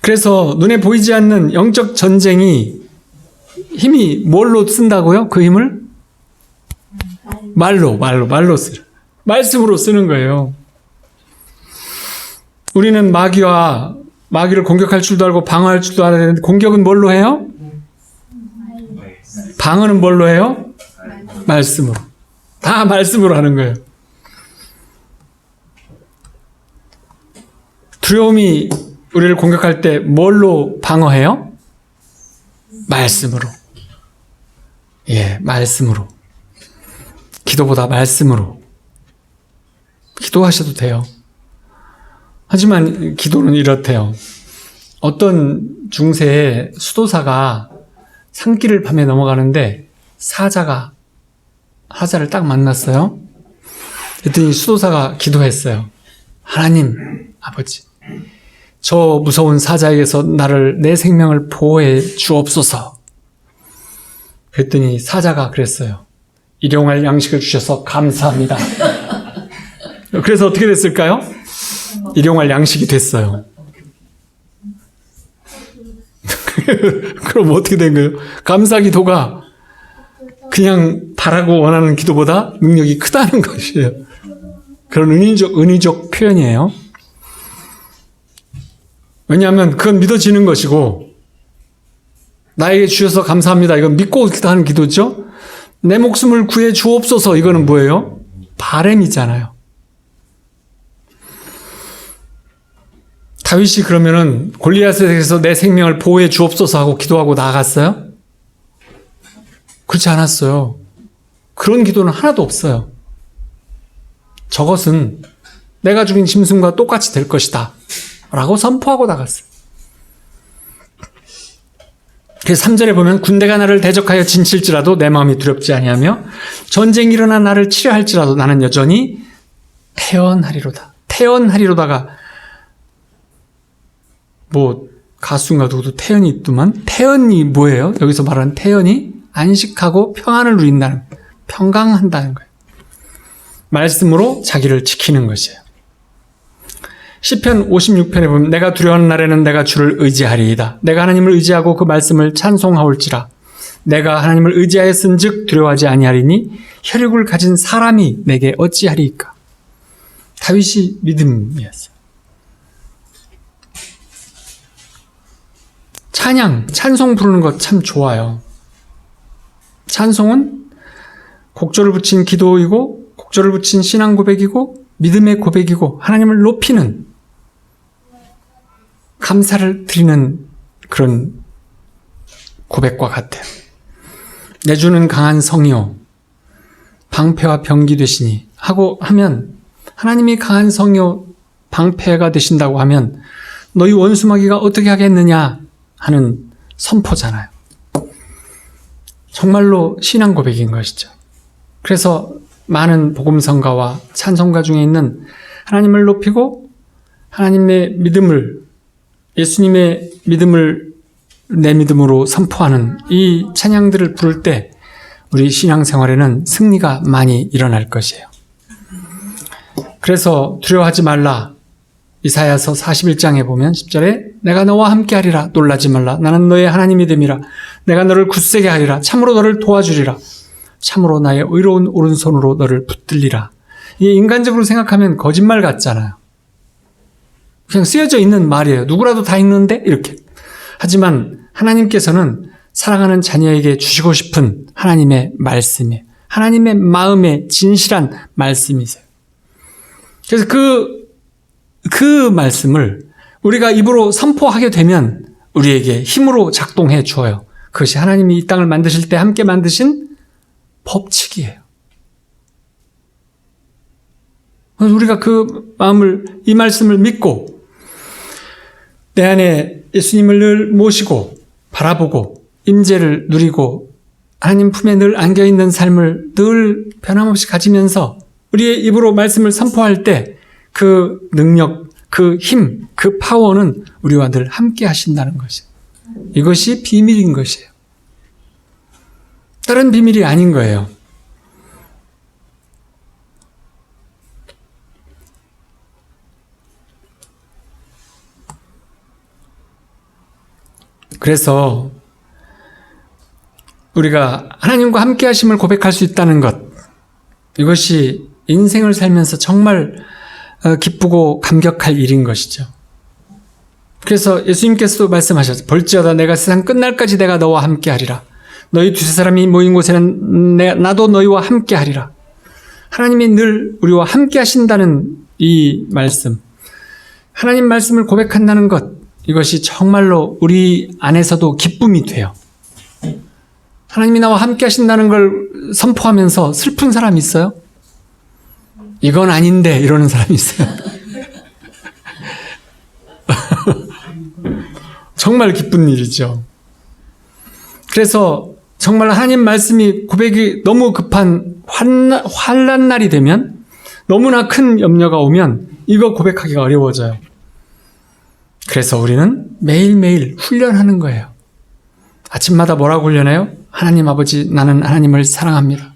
그래서 눈에 보이지 않는 영적 전쟁이 힘이 뭘로 쓴다고요? 그 힘을? 말로 쓰라. 말씀으로 쓰는 거예요. 우리는 마귀를 공격할 줄도 알고 방어할 줄도 알아야 되는데 공격은 뭘로 해요? 방어는 뭘로 해요? 말씀으로. 다 말씀으로 하는 거예요. 두려움이 우리를 공격할 때 뭘로 방어해요? 말씀으로. 말씀으로. 기도보다 말씀으로. 기도하셔도 돼요. 하지만 기도는 이렇대요. 어떤 중세의 수도사가 산길을 밤에 넘어가는데 사자를 딱 만났어요. 그랬더니 수도사가 기도했어요. 하나님 아버지, 저 무서운 사자에게서 내 생명을 보호해 주옵소서. 그랬더니 사자가 그랬어요. 일용할 양식을 주셔서 감사합니다. 그래서 어떻게 됐을까요? 일용할 양식이 됐어요. 그럼 어떻게 된 거예요? 감사 기도가 그냥 바라고 원하는 기도보다 능력이 크다는 것이에요. 그런 은유적 표현이에요. 왜냐하면 그건 믿어지는 것이고 나에게 주셔서 감사합니다. 이건 믿고 하는 기도죠. 내 목숨을 구해 주옵소서. 이거는 뭐예요? 바램이잖아요. 다윗이 그러면은 골리앗에게서 내 생명을 보호해 주옵소서 하고 기도하고 나아갔어요? 그렇지 않았어요. 그런 기도는 하나도 없어요. 저것은 내가 죽인 짐승과 똑같이 될 것이다 라고 선포하고 나갔어요. 그래서 3절에 보면 군대가 나를 대적하여 진칠지라도 내 마음이 두렵지 아니하며 전쟁이 일어나 나를 치려할지라도 나는 여전히 태연하리로다. 태연하리로다가 가수인가 누구도 태연이 있더만 태연이 뭐예요? 여기서 말하는 태연이 안식하고 평안을 누린다는 평강한다는 거예요. 말씀으로 자기를 지키는 것이에요. 시편 56편에 보면 내가 두려워하는 날에는 내가 주를 의지하리이다. 내가 하나님을 의지하고 그 말씀을 찬송하올지라. 내가 하나님을 의지하였은즉 두려워하지 아니하리니 혈육을 가진 사람이 내게 어찌하리이까. 다윗이 믿음이었어요. 찬송 부르는 것 참 좋아요. 찬송은 곡조를 붙인 기도이고 곡조를 붙인 신앙 고백이고 믿음의 고백이고 하나님을 높이는 감사를 드리는 그런 고백과 같아요. 내 주는 강한 성이요 방패와 병기 되시니 하고 하면 하나님이 강한 성이요 방패가 되신다고 하면 너희 원수마귀가 어떻게 하겠느냐 하는 선포잖아요. 정말로 신앙 고백인 것이죠. 그래서 많은 복음성가와 찬송가 중에 있는 하나님을 높이고 하나님의 믿음을 예수님의 믿음을 내 믿음으로 선포하는 이 찬양들을 부를 때 우리 신앙생활에는 승리가 많이 일어날 것이에요. 그래서 두려워하지 말라. 이사야서 41장에 보면 10절에 내가 너와 함께하리라. 놀라지 말라. 나는 너의 하나님이 됨이라. 내가 너를 굳세게 하리라. 참으로 너를 도와주리라. 참으로 나의 의로운 오른손으로 너를 붙들리라. 이게 인간적으로 생각하면 거짓말 같잖아요. 그냥 쓰여져 있는 말이에요. 누구라도 다 읽는데 이렇게. 하지만 하나님께서는 사랑하는 자녀에게 주시고 싶은 하나님의 말씀이에요. 하나님의 마음의 진실한 말씀이세요. 그래서 그 말씀을 우리가 입으로 선포하게 되면 우리에게 힘으로 작동해 주어요. 그것이 하나님이 이 땅을 만드실 때 함께 만드신 법칙이에요. 우리가 그 마음을, 이 말씀을 믿고 내 안에 예수님을 늘 모시고 바라보고 임재를 누리고 하나님 품에 늘 안겨있는 삶을 늘 변함없이 가지면서 우리의 입으로 말씀을 선포할 때 그 능력, 그 힘, 그 파워는 우리와 늘 함께 하신다는 것이에요. 이것이 비밀인 것이에요. 다른 비밀이 아닌 거예요. 그래서 우리가 하나님과 함께 하심을 고백할 수 있다는 것, 이것이 인생을 살면서 정말 기쁘고 감격할 일인 것이죠. 그래서 예수님께서도 말씀하셨어요. 볼지어다 내가 세상 끝날까지 내가 너와 함께 하리라. 너희 두세 사람이 모인 곳에는 나도 너희와 함께 하리라. 하나님이 늘 우리와 함께 하신다는 이 말씀, 하나님 말씀을 고백한다는 것, 이것이 정말로 우리 안에서도 기쁨이 돼요. 하나님이 나와 함께 하신다는 걸 선포하면서 슬픈 사람이 있어요? 이건 아닌데 이러는 사람이 있어요. 정말 기쁜 일이죠. 그래서 정말 하나님 말씀이 고백이 너무 급한 환난 날이 되면, 너무나 큰 염려가 오면 이거 고백하기가 어려워져요. 그래서 우리는 매일매일 훈련하는 거예요. 아침마다 뭐라고 훈련해요? 하나님 아버지, 나는 하나님을 사랑합니다.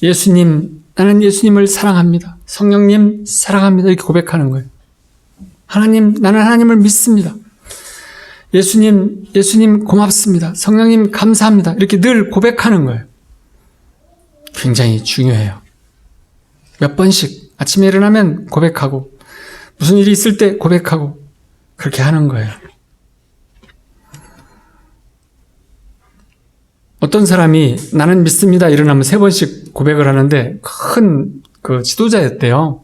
예수님, 나는 예수님을 사랑합니다. 성령님 사랑합니다. 이렇게 고백하는 거예요. 하나님, 나는 하나님을 믿습니다. 예수님 고맙습니다. 성령님 감사합니다. 이렇게 늘 고백하는 거예요. 굉장히 중요해요. 몇 번씩 아침에 일어나면 고백하고, 무슨 일이 있을 때 고백하고, 그렇게 하는 거예요. 어떤 사람이 나는 믿습니다 일어나면 3번씩 고백을 하는데 큰 그 지도자였대요.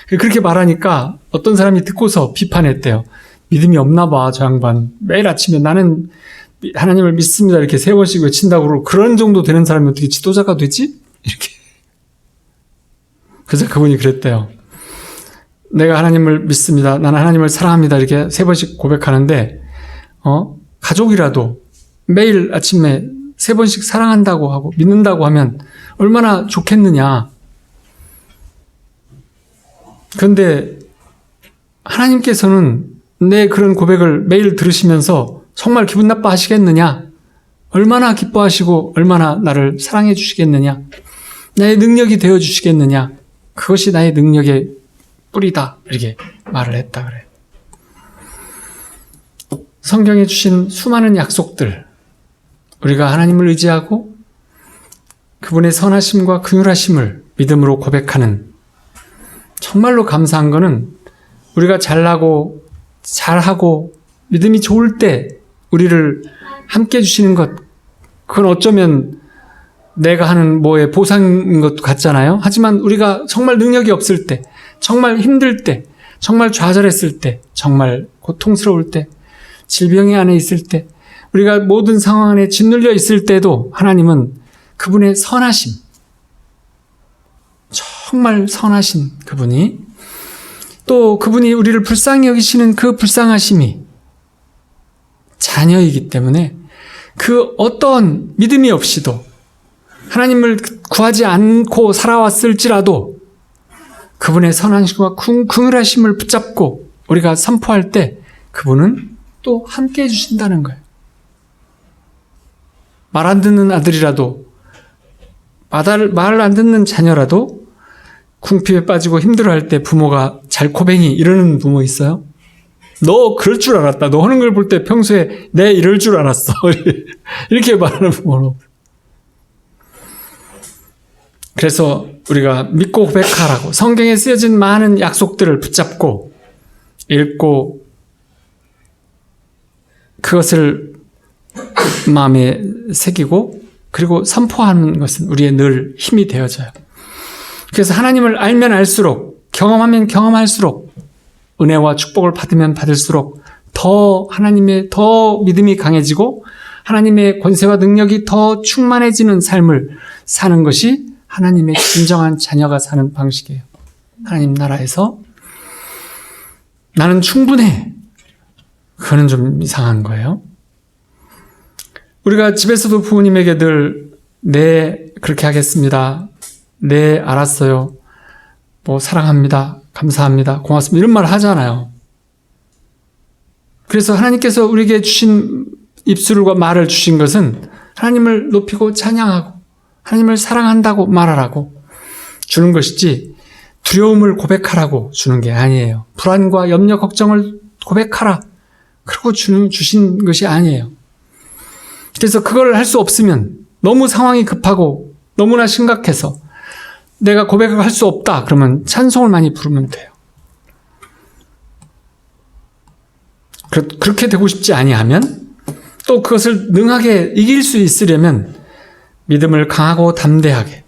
그렇게 말하니까 어떤 사람이 듣고서 비판했대요. 믿음이 없나 봐, 저 양반. 매일 아침에 나는 하나님을 믿습니다 이렇게 3번씩 외친다고 그러고, 그런 정도 되는 사람이 어떻게 지도자가 되지? 이렇게. 그래서 그분이 그랬대요. 내가 하나님을 믿습니다. 나는 하나님을 사랑합니다. 이렇게 3번씩 고백하는데, 가족이라도 매일 아침에 3번씩 사랑한다고 하고 믿는다고 하면 얼마나 좋겠느냐. 그런데 하나님께서는 내 그런 고백을 매일 들으시면서 정말 기분 나빠 하시겠느냐? 얼마나 기뻐하시고 얼마나 나를 사랑해 주시겠느냐? 나의 능력이 되어 주시겠느냐? 그것이 나의 능력의 뿌리다. 이렇게 말을 했다 그래요. 성경에 주신 수많은 약속들, 우리가 하나님을 의지하고 그분의 선하심과 긍휼하심을 믿음으로 고백하는, 정말로 감사한 거는 우리가 잘나고 잘하고 믿음이 좋을 때 우리를 함께 해주시는 것, 그건 어쩌면 내가 하는 뭐의 보상인 것 같잖아요. 하지만 우리가 정말 능력이 없을 때, 정말 힘들 때, 정말 좌절했을 때, 정말 고통스러울 때, 질병의 안에 있을 때, 우리가 모든 상황 안에 짓눌려 있을 때도 하나님은 그분의 선하심, 정말 선하신 그분이, 또 그분이 우리를 불쌍히 여기시는 그 불쌍하심이 자녀이기 때문에 그 어떤 믿음이 없이도 하나님을 구하지 않고 살아왔을지라도 그분의 선하심과 긍휼하심을 붙잡고 우리가 선포할 때 그분은 또 함께 해주신다는 거예요. 말 안 듣는 아들이라도, 말을 안 듣는 자녀라도 궁핍에 빠지고 힘들어할 때 부모가 잘코뱅이 이러는 부모 있어요? 너 그럴 줄 알았다. 너 하는 걸 볼 때 평소에 내 이럴 줄 알았어. 이렇게 말하는 부모로. 그래서 우리가 믿고 고백하라고 성경에 쓰여진 많은 약속들을 붙잡고 읽고 그것을 마음에 새기고 그리고 선포하는 것은 우리의 늘 힘이 되어져요. 그래서 하나님을 알면 알수록, 경험하면 경험할수록, 은혜와 축복을 받으면 받을수록 더 하나님의 더 믿음이 강해지고 하나님의 권세와 능력이 더 충만해지는 삶을 사는 것이 하나님의 진정한 자녀가 사는 방식이에요. 하나님 나라에서 나는 충분해. 그거는 좀 이상한 거예요. 우리가 집에서도 부모님에게 늘 네, 그렇게 하겠습니다. 네, 알았어요. 뭐 사랑합니다. 감사합니다. 고맙습니다. 이런 말 하잖아요. 그래서 하나님께서 우리에게 주신 입술과 말을 주신 것은 하나님을 높이고 찬양하고 하나님을 사랑한다고 말하라고 주는 것이지 두려움을 고백하라고 주는 게 아니에요. 불안과 염려, 걱정을 고백하라. 그러고 주신 것이 아니에요. 그래서 그걸 할 수 없으면 너무 상황이 급하고 너무나 심각해서 내가 고백을 할 수 없다. 그러면 찬송을 많이 부르면 돼요. 그렇게 되고 싶지 아니하면 또 그것을 능하게 이길 수 있으려면 믿음을 강하고 담대하게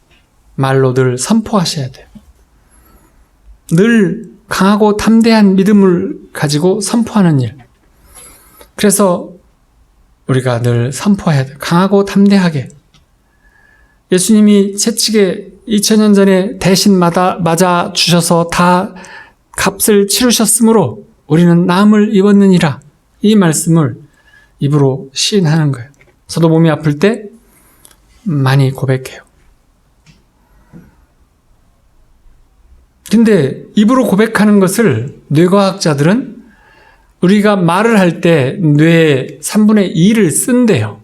말로 늘 선포하셔야 돼요. 늘 강하고 담대한 믿음을 가지고 선포하는 일. 그래서 우리가 늘 선포해야 돼요. 강하고 담대하게. 예수님이 채찍에 2000년 전에 대신 맞아 주셔서 다 값을 치르셨으므로 우리는 나음을 입었느니라. 이 말씀을 입으로 시인하는 거예요. 저도 몸이 아플 때 많이 고백해요. 근데 입으로 고백하는 것을 뇌과학자들은 우리가 말을 할 때 뇌의 3분의 2를 쓴대요.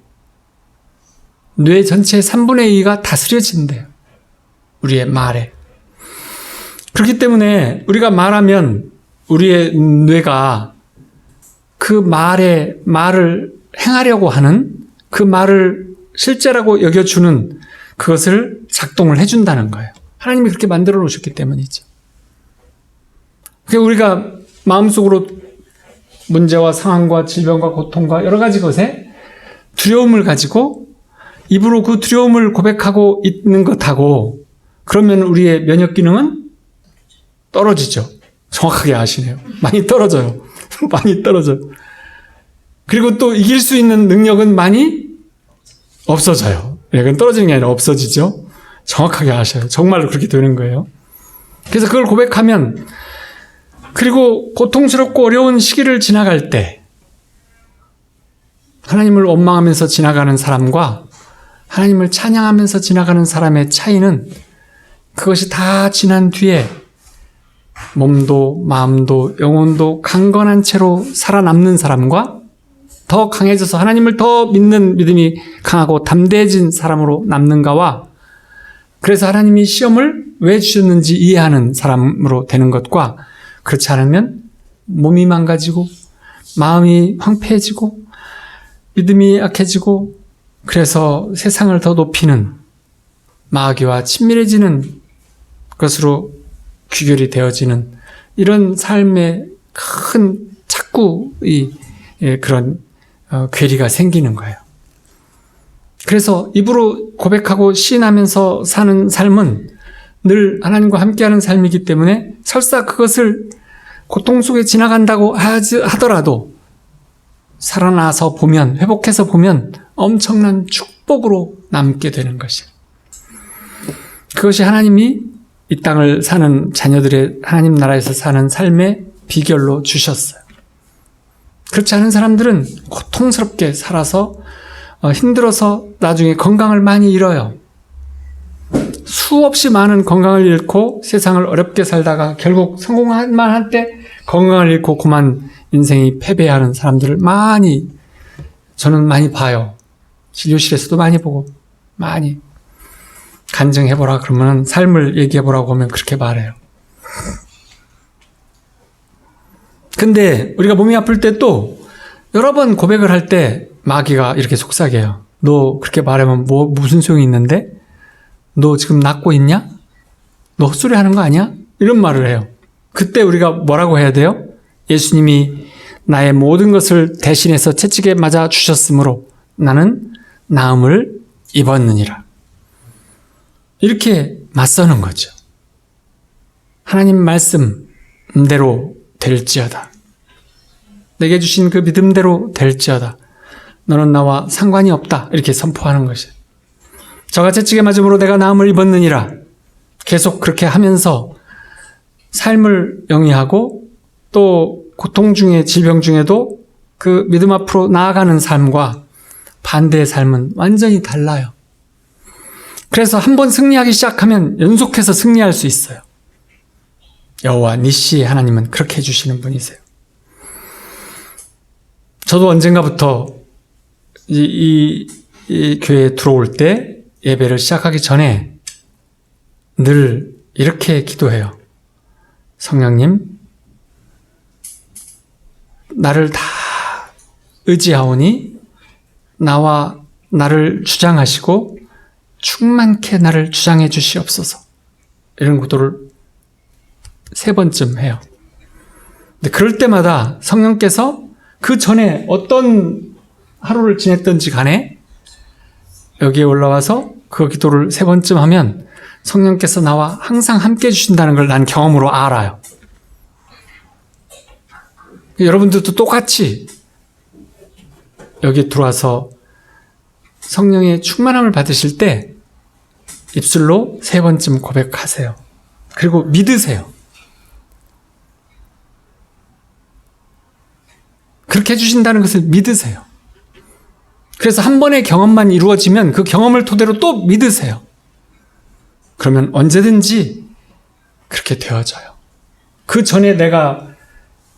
뇌 전체의 3분의 2가 다스려진대요. 우리의 말에. 그렇기 때문에 우리가 말하면 우리의 뇌가 그 말을 행하려고 하는 그 말을 실제라고 여겨주는 그것을 작동을 해준다는 거예요. 하나님이 그렇게 만들어 놓으셨기 때문이죠. 그러니까 우리가 마음속으로 문제와 상황과 질병과 고통과 여러 가지 것에 두려움을 가지고 입으로 그 두려움을 고백하고 있는 것하고 그러면 우리의 면역 기능은 떨어지죠. 정확하게 아시네요. 많이 떨어져요. 많이 떨어져요. 그리고 또 이길 수 있는 능력은 많이 없어져요. 그건 떨어지는 게 아니라 없어지죠. 정확하게 아셔요. 정말로 그렇게 되는 거예요. 그래서 그걸 고백하면 그리고 고통스럽고 어려운 시기를 지나갈 때 하나님을 원망하면서 지나가는 사람과 하나님을 찬양하면서 지나가는 사람의 차이는 그것이 다 지난 뒤에 몸도 마음도 영혼도 강건한 채로 살아남는 사람과 더 강해져서 하나님을 더 믿는 믿음이 강하고 담대해진 사람으로 남는가와 그래서 하나님이 시험을 왜 주셨는지 이해하는 사람으로 되는 것과 그렇지 않으면 몸이 망가지고 마음이 황폐해지고 믿음이 약해지고 그래서 세상을 더 높이는 마귀와 친밀해지는 것으로 귀결이 되어지는 이런 삶에 큰 자꾸 그런 괴리가 생기는 거예요. 그래서 입으로 고백하고 시인하면서 사는 삶은 늘 하나님과 함께하는 삶이기 때문에 설사 그것을 고통 속에 지나간다고 하더라도 살아나서 보면, 회복해서 보면 엄청난 축복으로 남게 되는 것이에요. 그것이 하나님이 이 땅을 사는 자녀들의 하나님 나라에서 사는 삶의 비결로 주셨어요. 그렇지 않은 사람들은 고통스럽게 살아서 힘들어서 나중에 건강을 많이 잃어요. 수없이 많은 건강을 잃고 세상을 어렵게 살다가 결국 성공만 할 때 건강을 잃고 그만 인생이 패배하는 사람들을 저는 많이 봐요. 진료실에서도 많이 보고 많이 간증해보라 그러면 삶을 얘기해보라고 하면 그렇게 말해요. 근데 우리가 몸이 아플 때 또 여러 번 고백을 할 때 마귀가 이렇게 속삭여요. 너 그렇게 말하면 무슨 소용이 있는데? 너 지금 낫고 있냐? 너 헛소리 하는 거 아니야? 이런 말을 해요. 그때 우리가 뭐라고 해야 돼요? 예수님이 나의 모든 것을 대신해서 채찍에 맞아 주셨으므로 나는 나음을 입었느니라. 이렇게 맞서는 거죠. 하나님 말씀대로 될지어다. 내게 주신 그 믿음대로 될지어다. 너는 나와 상관이 없다. 이렇게 선포하는 것이에요. 저가 채찍에 맞음으로 내가 나음을 입었느니라. 계속 그렇게 하면서 삶을 영위하고 또 고통 중에 질병 중에도 그 믿음 앞으로 나아가는 삶과 반대의 삶은 완전히 달라요. 그래서 한번 승리하기 시작하면 연속해서 승리할 수 있어요. 여호와 니시의 하나님은 그렇게 해주시는 분이세요. 저도 언젠가부터 이 교회에 들어올 때 예배를 시작하기 전에 늘 이렇게 기도해요. 성령님, 나를 다 의지하오니 나와 나를 주장하시고 충만케 나를 주장해 주시옵소서. 이런 기도를 3번쯤 해요. 근데 그럴 때마다 성령께서 그 전에 어떤 하루를 지냈던지 간에 여기에 올라와서 그 기도를 3번쯤 하면 성령께서 나와 항상 함께 해주신다는 걸 난 경험으로 알아요. 여러분들도 똑같이 여기 들어와서 성령의 충만함을 받으실 때 입술로 3번쯤 고백하세요. 그리고 믿으세요. 그렇게 해주신다는 것을 믿으세요. 그래서 한 번의 경험만 이루어지면 그 경험을 토대로 또 믿으세요. 그러면 언제든지 그렇게 되어져요. 그 전에 내가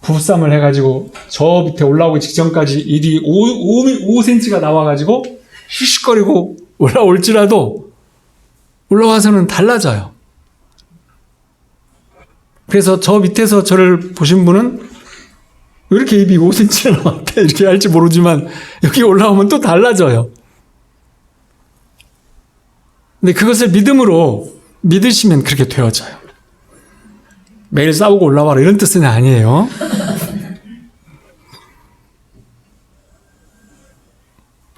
부부싸움을 해가지고 저 밑에 올라오기 직전까지 일이 5cm가 나와가지고 휘식거리고 올라올지라도 올라와서는 달라져요. 그래서 저 밑에서 저를 보신 분은 왜 이렇게 입이 5cm나 나왔대? 이렇게 할지 모르지만 여기 올라오면 또 달라져요. 근데 그것을 믿음으로 믿으시면 그렇게 되어져요. 매일 싸우고 올라와라 이런 뜻은 아니에요.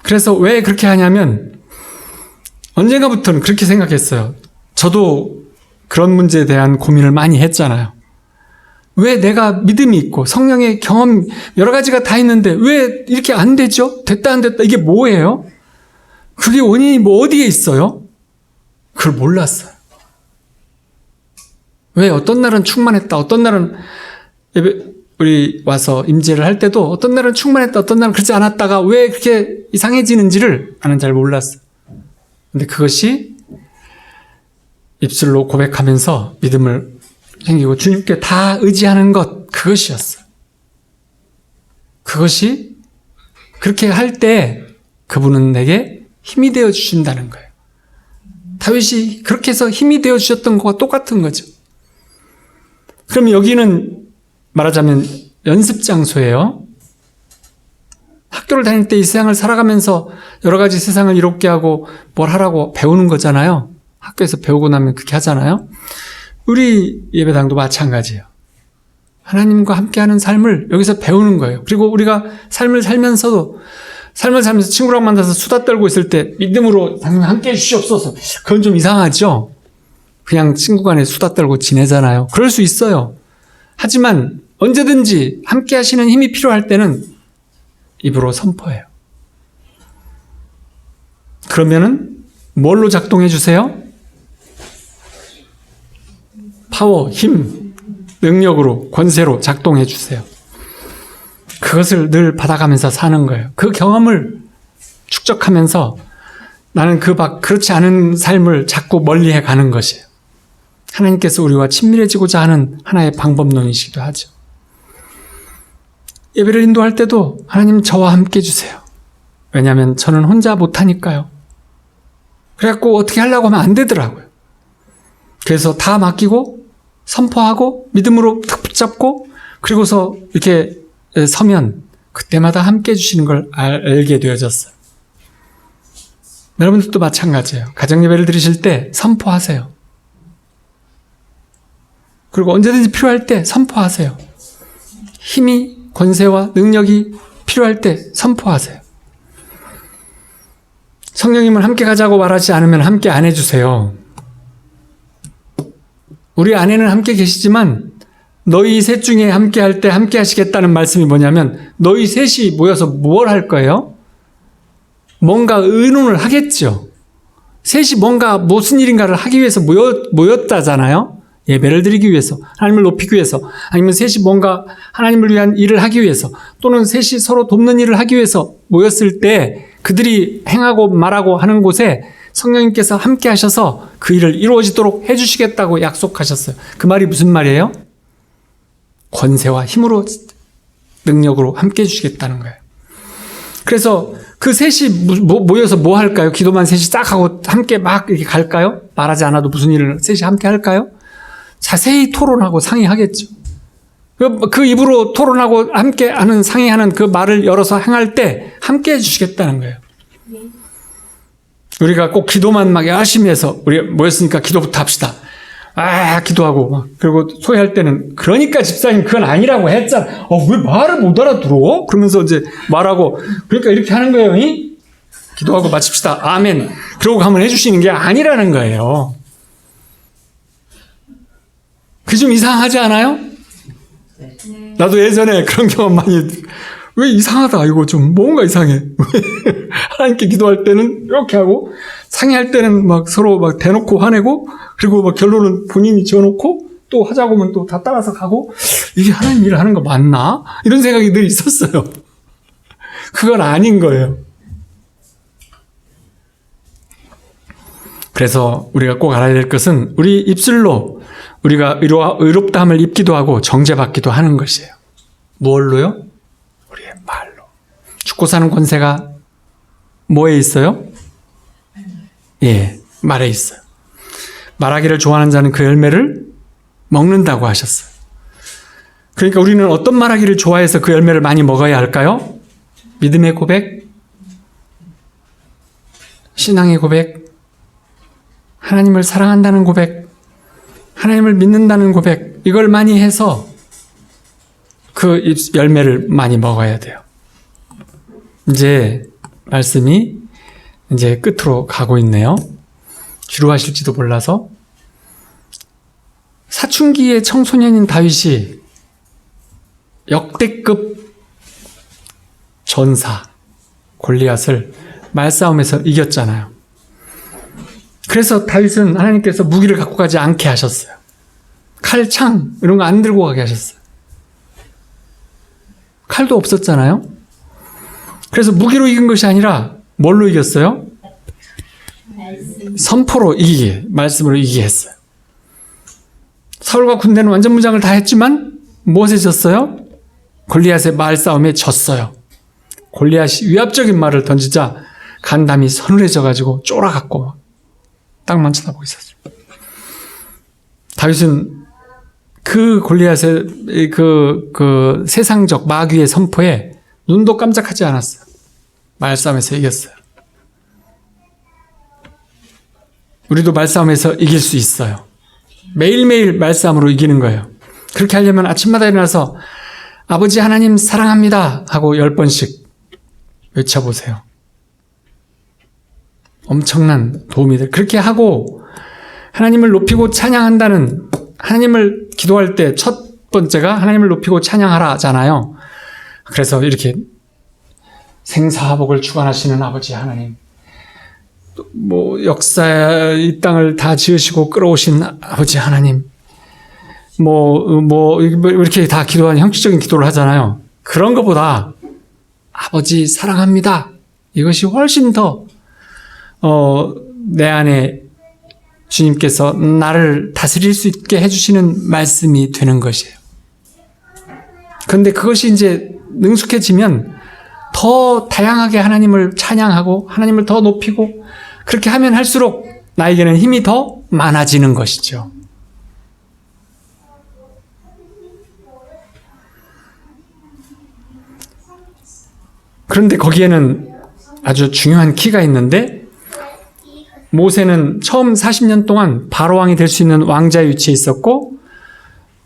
그래서 왜 그렇게 하냐면 언젠가부터는 그렇게 생각했어요. 저도 그런 문제에 대한 고민을 많이 했잖아요. 왜 내가 믿음이 있고 성령의 경험 여러 가지가 다 있는데 왜 이렇게 안 되죠? 됐다 안 됐다 이게 뭐예요? 그게 원인이 뭐 어디에 있어요? 그걸 몰랐어요. 왜 어떤 날은 충만했다 어떤 날은 우리 와서 임재를 할 때도 어떤 날은 충만했다 어떤 날은 그렇지 않았다가 왜 그렇게 이상해지는지를 나는 잘 몰랐어요. 근데 그것이 입술로 고백하면서 믿음을 생기고 주님께 다 의지하는 것 그것이었어요. 그것이 그렇게 할 때 그분은 내게 힘이 되어 주신다는 거예요. 다윗이 그렇게 해서 힘이 되어 주셨던 것과 똑같은 거죠. 그럼 여기는 말하자면 연습 장소예요. 학교를 다닐 때 이 세상을 살아가면서 여러 가지 세상을 이롭게 하고 뭘 하라고 배우는 거잖아요. 학교에서 배우고 나면 그렇게 하잖아요. 우리 예배당도 마찬가지예요. 하나님과 함께하는 삶을 여기서 배우는 거예요. 그리고 우리가 삶을 살면서 친구랑 만나서 수다 떨고 있을 때 믿음으로 함께 해주시옵소서. 그건 좀 이상하죠? 그냥 친구 간에 수다 떨고 지내잖아요. 그럴 수 있어요. 하지만 언제든지 함께 하시는 힘이 필요할 때는 입으로 선포해요. 그러면은 뭘로 작동해 주세요? 파워, 힘, 능력으로, 권세로 작동해 주세요. 그것을 늘 받아가면서 사는 거예요. 그 경험을 축적하면서 나는 그렇지 않은 삶을 자꾸 멀리해 가는 것이에요. 하나님께서 우리와 친밀해지고자 하는 하나의 방법론이시기도 하죠. 예배를 인도할 때도 하나님 저와 함께 해주세요. 왜냐하면 저는 혼자 못하니까요. 그래갖고 어떻게 하려고 하면 안 되더라고요. 그래서 다 맡기고 선포하고 믿음으로 탁 붙잡고 그리고서 이렇게 서면 그때마다 함께 해주시는 걸 알게 되어졌어요. 여러분들도 마찬가지예요. 가정예배를 드리실 때 선포하세요. 그리고 언제든지 필요할 때 선포하세요. 힘이, 권세와 능력이 필요할 때 선포하세요. 성령님을 함께 가자고 말하지 않으면 함께 안 해주세요. 우리 아내는 함께 계시지만 너희 셋 중에 함께 할 때 함께 하시겠다는 말씀이 뭐냐면 너희 셋이 모여서 뭘 할 거예요? 뭔가 의논을 하겠죠. 셋이 뭔가 무슨 일인가를 하기 위해서 모였다잖아요. 예배를 드리기 위해서, 하나님을 높이기 위해서, 아니면 셋이 뭔가 하나님을 위한 일을 하기 위해서, 또는 셋이 서로 돕는 일을 하기 위해서 모였을 때 그들이 행하고 말하고 하는 곳에 성령님께서 함께 하셔서 그 일을 이루어지도록 해주시겠다고 약속하셨어요. 그 말이 무슨 말이에요? 권세와 힘으로, 능력으로 함께 해주시겠다는 거예요. 그래서 그 셋이 모여서 뭐 할까요? 기도만 셋이 싹 하고 함께 막 이렇게 갈까요? 말하지 않아도 무슨 일을 셋이 함께 할까요? 자세히 토론하고 상의하겠죠. 그 입으로 토론하고 함께 하는, 상의하는 그 말을 열어서 행할 때 함께 해주시겠다는 거예요. 우리가 꼭 기도만 막 열심히 해서 우리 모였으니까 기도부터 합시다. 기도하고 막 그리고 소위할 때는 그러니까 집사님 그건 아니라고 했잖아. 왜 말을 못 알아들어? 그러면서 이제 말하고 그러니까 이렇게 하는 거예요. 기도하고 마칩시다. 아멘. 그러고 가면 해주시는 게 아니라는 거예요. 그게 좀 이상하지 않아요? 나도 예전에 그런 경험 많이 왜 이상하다 이거 좀 뭔가 이상해. 하나님께 기도할 때는 이렇게 하고 상의할 때는 막 서로 막 대놓고 화내고 그리고 막 결론은 본인이 지어놓고 또 하자고 하면 또 다 따라서 가고 이게 하나님 일을 하는 거 맞나? 이런 생각이 늘 있었어요. 그건 아닌 거예요. 그래서 우리가 꼭 알아야 될 것은 우리 입술로 우리가 의롭다함을 입기도 하고 정죄받기도 하는 것이에요. 무엇로요? 우리의 말로. 죽고 사는 권세가 뭐에 있어요? 예, 말에 있어요. 말하기를 좋아하는 자는 그 열매를 먹는다고 하셨어요. 그러니까 우리는 어떤 말하기를 좋아해서 그 열매를 많이 먹어야 할까요? 믿음의 고백, 신앙의 고백, 하나님을 사랑한다는 고백, 하나님을 믿는다는 고백, 이걸 많이 해서 그 열매를 많이 먹어야 돼요. 이제 말씀이 이제 끝으로 가고 있네요. 지루하실지도 몰라서. 사춘기의 청소년인 다윗이 역대급 전사 골리앗을 말싸움에서 이겼잖아요. 그래서 다윗은 하나님께서 무기를 갖고 가지 않게 하셨어요. 칼, 창 이런 거 안 들고 가게 하셨어요. 칼도 없었잖아요. 그래서 무기로 이긴 것이 아니라 뭘로 이겼어요? 선포로 이기게, 말씀으로 이기게 했어요. 사울과 군대는 완전 무장을 다 했지만 무엇에 졌어요? 골리앗의 말싸움에 졌어요. 골리앗이 위압적인 말을 던지자 간담이 서늘해져가지고 쫄아갔고 땅만 쳐다보고 있었어요. 다윗은 그 골리앗의 그 세상적 마귀의 선포에 눈도 깜짝하지 않았어요. 말싸움에서 이겼어요. 우리도 말싸움에서 이길 수 있어요. 매일매일 말싸움으로 이기는 거예요. 그렇게 하려면 아침마다 일어나서 아버지 하나님 사랑합니다 하고 10번씩 외쳐보세요. 엄청난 도움이 돼요. 그렇게 하고 하나님을 높이고 찬양한다는, 하나님을 기도할 때 첫 번째가 하나님을 높이고 찬양하라잖아요. 그래서 이렇게 생사화복을 주관하시는 아버지 하나님, 뭐 역사 이 땅을 다 지으시고 끌어오신 아버지 하나님, 뭐 이렇게 다 기도하는 형식적인 기도를 하잖아요. 그런 것보다 아버지 사랑합니다, 이것이 훨씬 더 내 안에 주님께서 나를 다스릴 수 있게 해주시는 말씀이 되는 것이에요. 그런데 그것이 이제 능숙해지면 더 다양하게 하나님을 찬양하고 하나님을 더 높이고, 그렇게 하면 할수록 나에게는 힘이 더 많아지는 것이죠. 그런데 거기에는 아주 중요한 키가 있는데, 모세는 처음 40년 동안 바로왕이 될 수 있는 왕자의 위치에 있었고,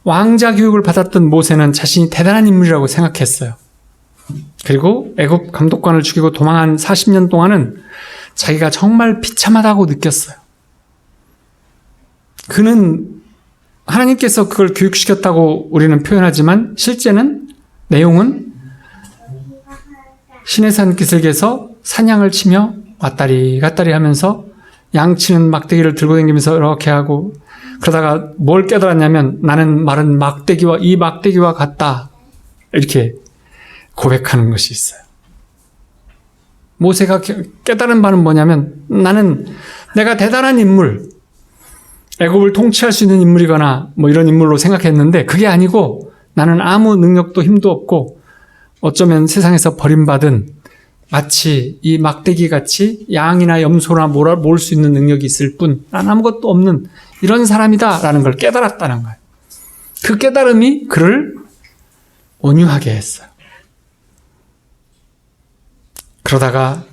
왕자 교육을 받았던 모세는 자신이 대단한 인물이라고 생각했어요. 그리고 애굽 감독관을 죽이고 도망한 40년 동안은 자기가 정말 비참하다고 느꼈어요. 그는 하나님께서 그걸 교육시켰다고 우리는 표현하지만 실제는, 내용은 시내산 기슭에서 사냥을 치며 왔다리 갔다리 하면서 양치는 막대기를 들고 다니면서 이렇게 하고, 그러다가 뭘 깨달았냐면 나는 마른 막대기와 이 막대기와 같다, 이렇게 고백하는 것이 있어요. 모세가 깨달은 바는 뭐냐면, 나는 내가 대단한 인물, 애굽을 통치할 수 있는 인물이거나 뭐 이런 인물로 생각했는데 그게 아니고, 나는 아무 능력도 힘도 없고 어쩌면 세상에서 버림받은 마치 이 막대기 같이 양이나 염소나 몰 수 있는 능력이 있을 뿐 난 아무것도 없는 이런 사람이다라는 걸 깨달았다는 거예요. 그 깨달음이 그를 온유하게 했어요. 그러다가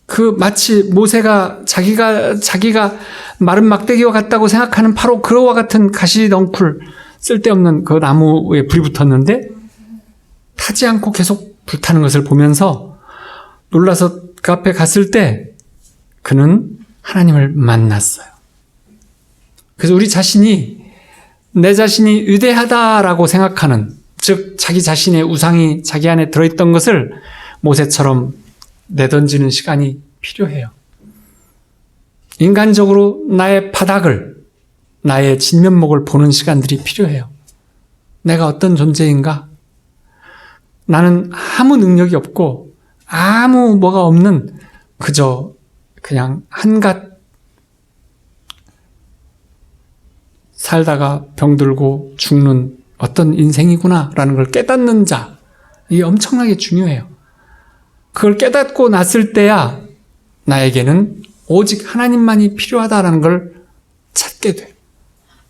그 마치 모세가 자기가 마른 막대기와 같다고 생각하는 바로 그와 같은 가시덩굴, 쓸데없는 그 나무에 불이 붙었는데 타지 않고 계속 불타는 것을 보면서 놀라서 그 앞에 갔을 때 그는 하나님을 만났어요. 그래서 우리 자신이, 내 자신이 위대하다라고 생각하는, 즉 자기 자신의 우상이 자기 안에 들어있던 것을 모세처럼 내던지는 시간이 필요해요. 인간적으로 나의 바닥을, 나의 진면목을 보는 시간들이 필요해요. 내가 어떤 존재인가? 나는 아무 능력이 없고 아무 뭐가 없는, 그저 그냥 한갓 살다가 병들고 죽는 어떤 인생이구나라는 걸 깨닫는 자, 이게 엄청나게 중요해요. 그걸 깨닫고 났을 때야 나에게는 오직 하나님만이 필요하다라는 걸 찾게 돼요.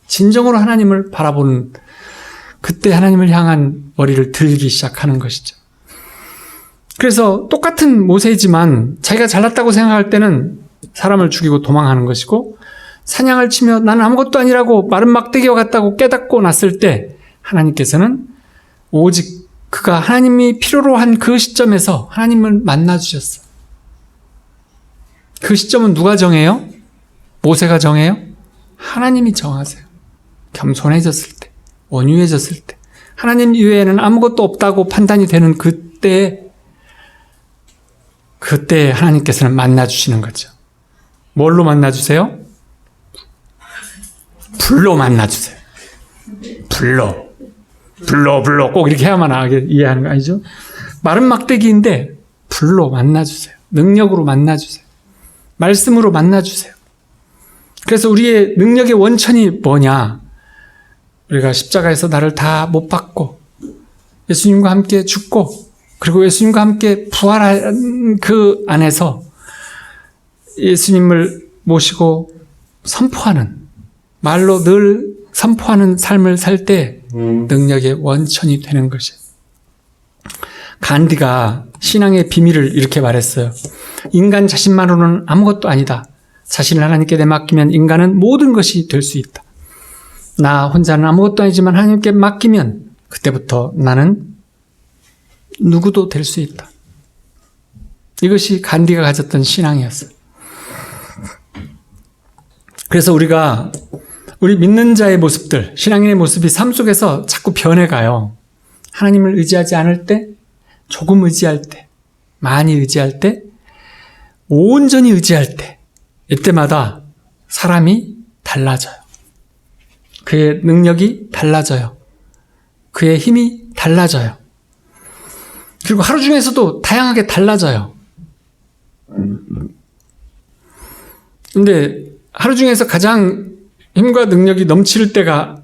진정으로 하나님을 바라보는, 그때 하나님을 향한 머리를 들기 시작하는 것이죠. 그래서 똑같은 모세이지만 자기가 잘났다고 생각할 때는 사람을 죽이고 도망하는 것이고, 사냥을 치며 나는 아무것도 아니라고 마른 막대기와 같다고 깨닫고 났을 때 하나님께서는 오직 그가 하나님이 필요로 한 그 시점에서 하나님을 만나주셨어요. 그 시점은 누가 정해요? 모세가 정해요? 하나님이 정하세요. 겸손해졌을 때, 온유해졌을 때, 하나님 이외에는 아무것도 없다고 판단이 되는 그때 하나님께서는 만나주시는 거죠. 뭘로 만나주세요? 불로 만나주세요. 불로 꼭 이렇게 해야만 이해하는 거 아니죠? 마른 막대기인데 불로 만나주세요. 능력으로 만나주세요. 말씀으로 만나주세요. 그래서 우리의 능력의 원천이 뭐냐? 우리가 십자가에서 나를 다 못 박고 예수님과 함께 죽고 그리고 예수님과 함께 부활한 그 안에서 예수님을 모시고 선포하는, 말로 늘 선포하는 삶을 살 때 능력의 원천이 되는 것이에요. 간디가 신앙의 비밀을 이렇게 말했어요. 인간 자신만으로는 아무것도 아니다. 자신을 하나님께 내맡기면 인간은 모든 것이 될 수 있다. 나 혼자는 아무것도 아니지만 하나님께 맡기면 그때부터 나는 누구도 될 수 있다. 이것이 간디가 가졌던 신앙이었어요. 그래서 우리 믿는 자의 모습들, 신앙인의 모습이 삶 속에서 자꾸 변해가요. 하나님을 의지하지 않을 때, 조금 의지할 때, 많이 의지할 때, 온전히 의지할 때, 이때마다 사람이 달라져요. 그의 능력이 달라져요. 그의 힘이 달라져요. 그리고 하루 중에서도 다양하게 달라져요. 근데 하루 중에서 가장 힘과 능력이 넘칠 때가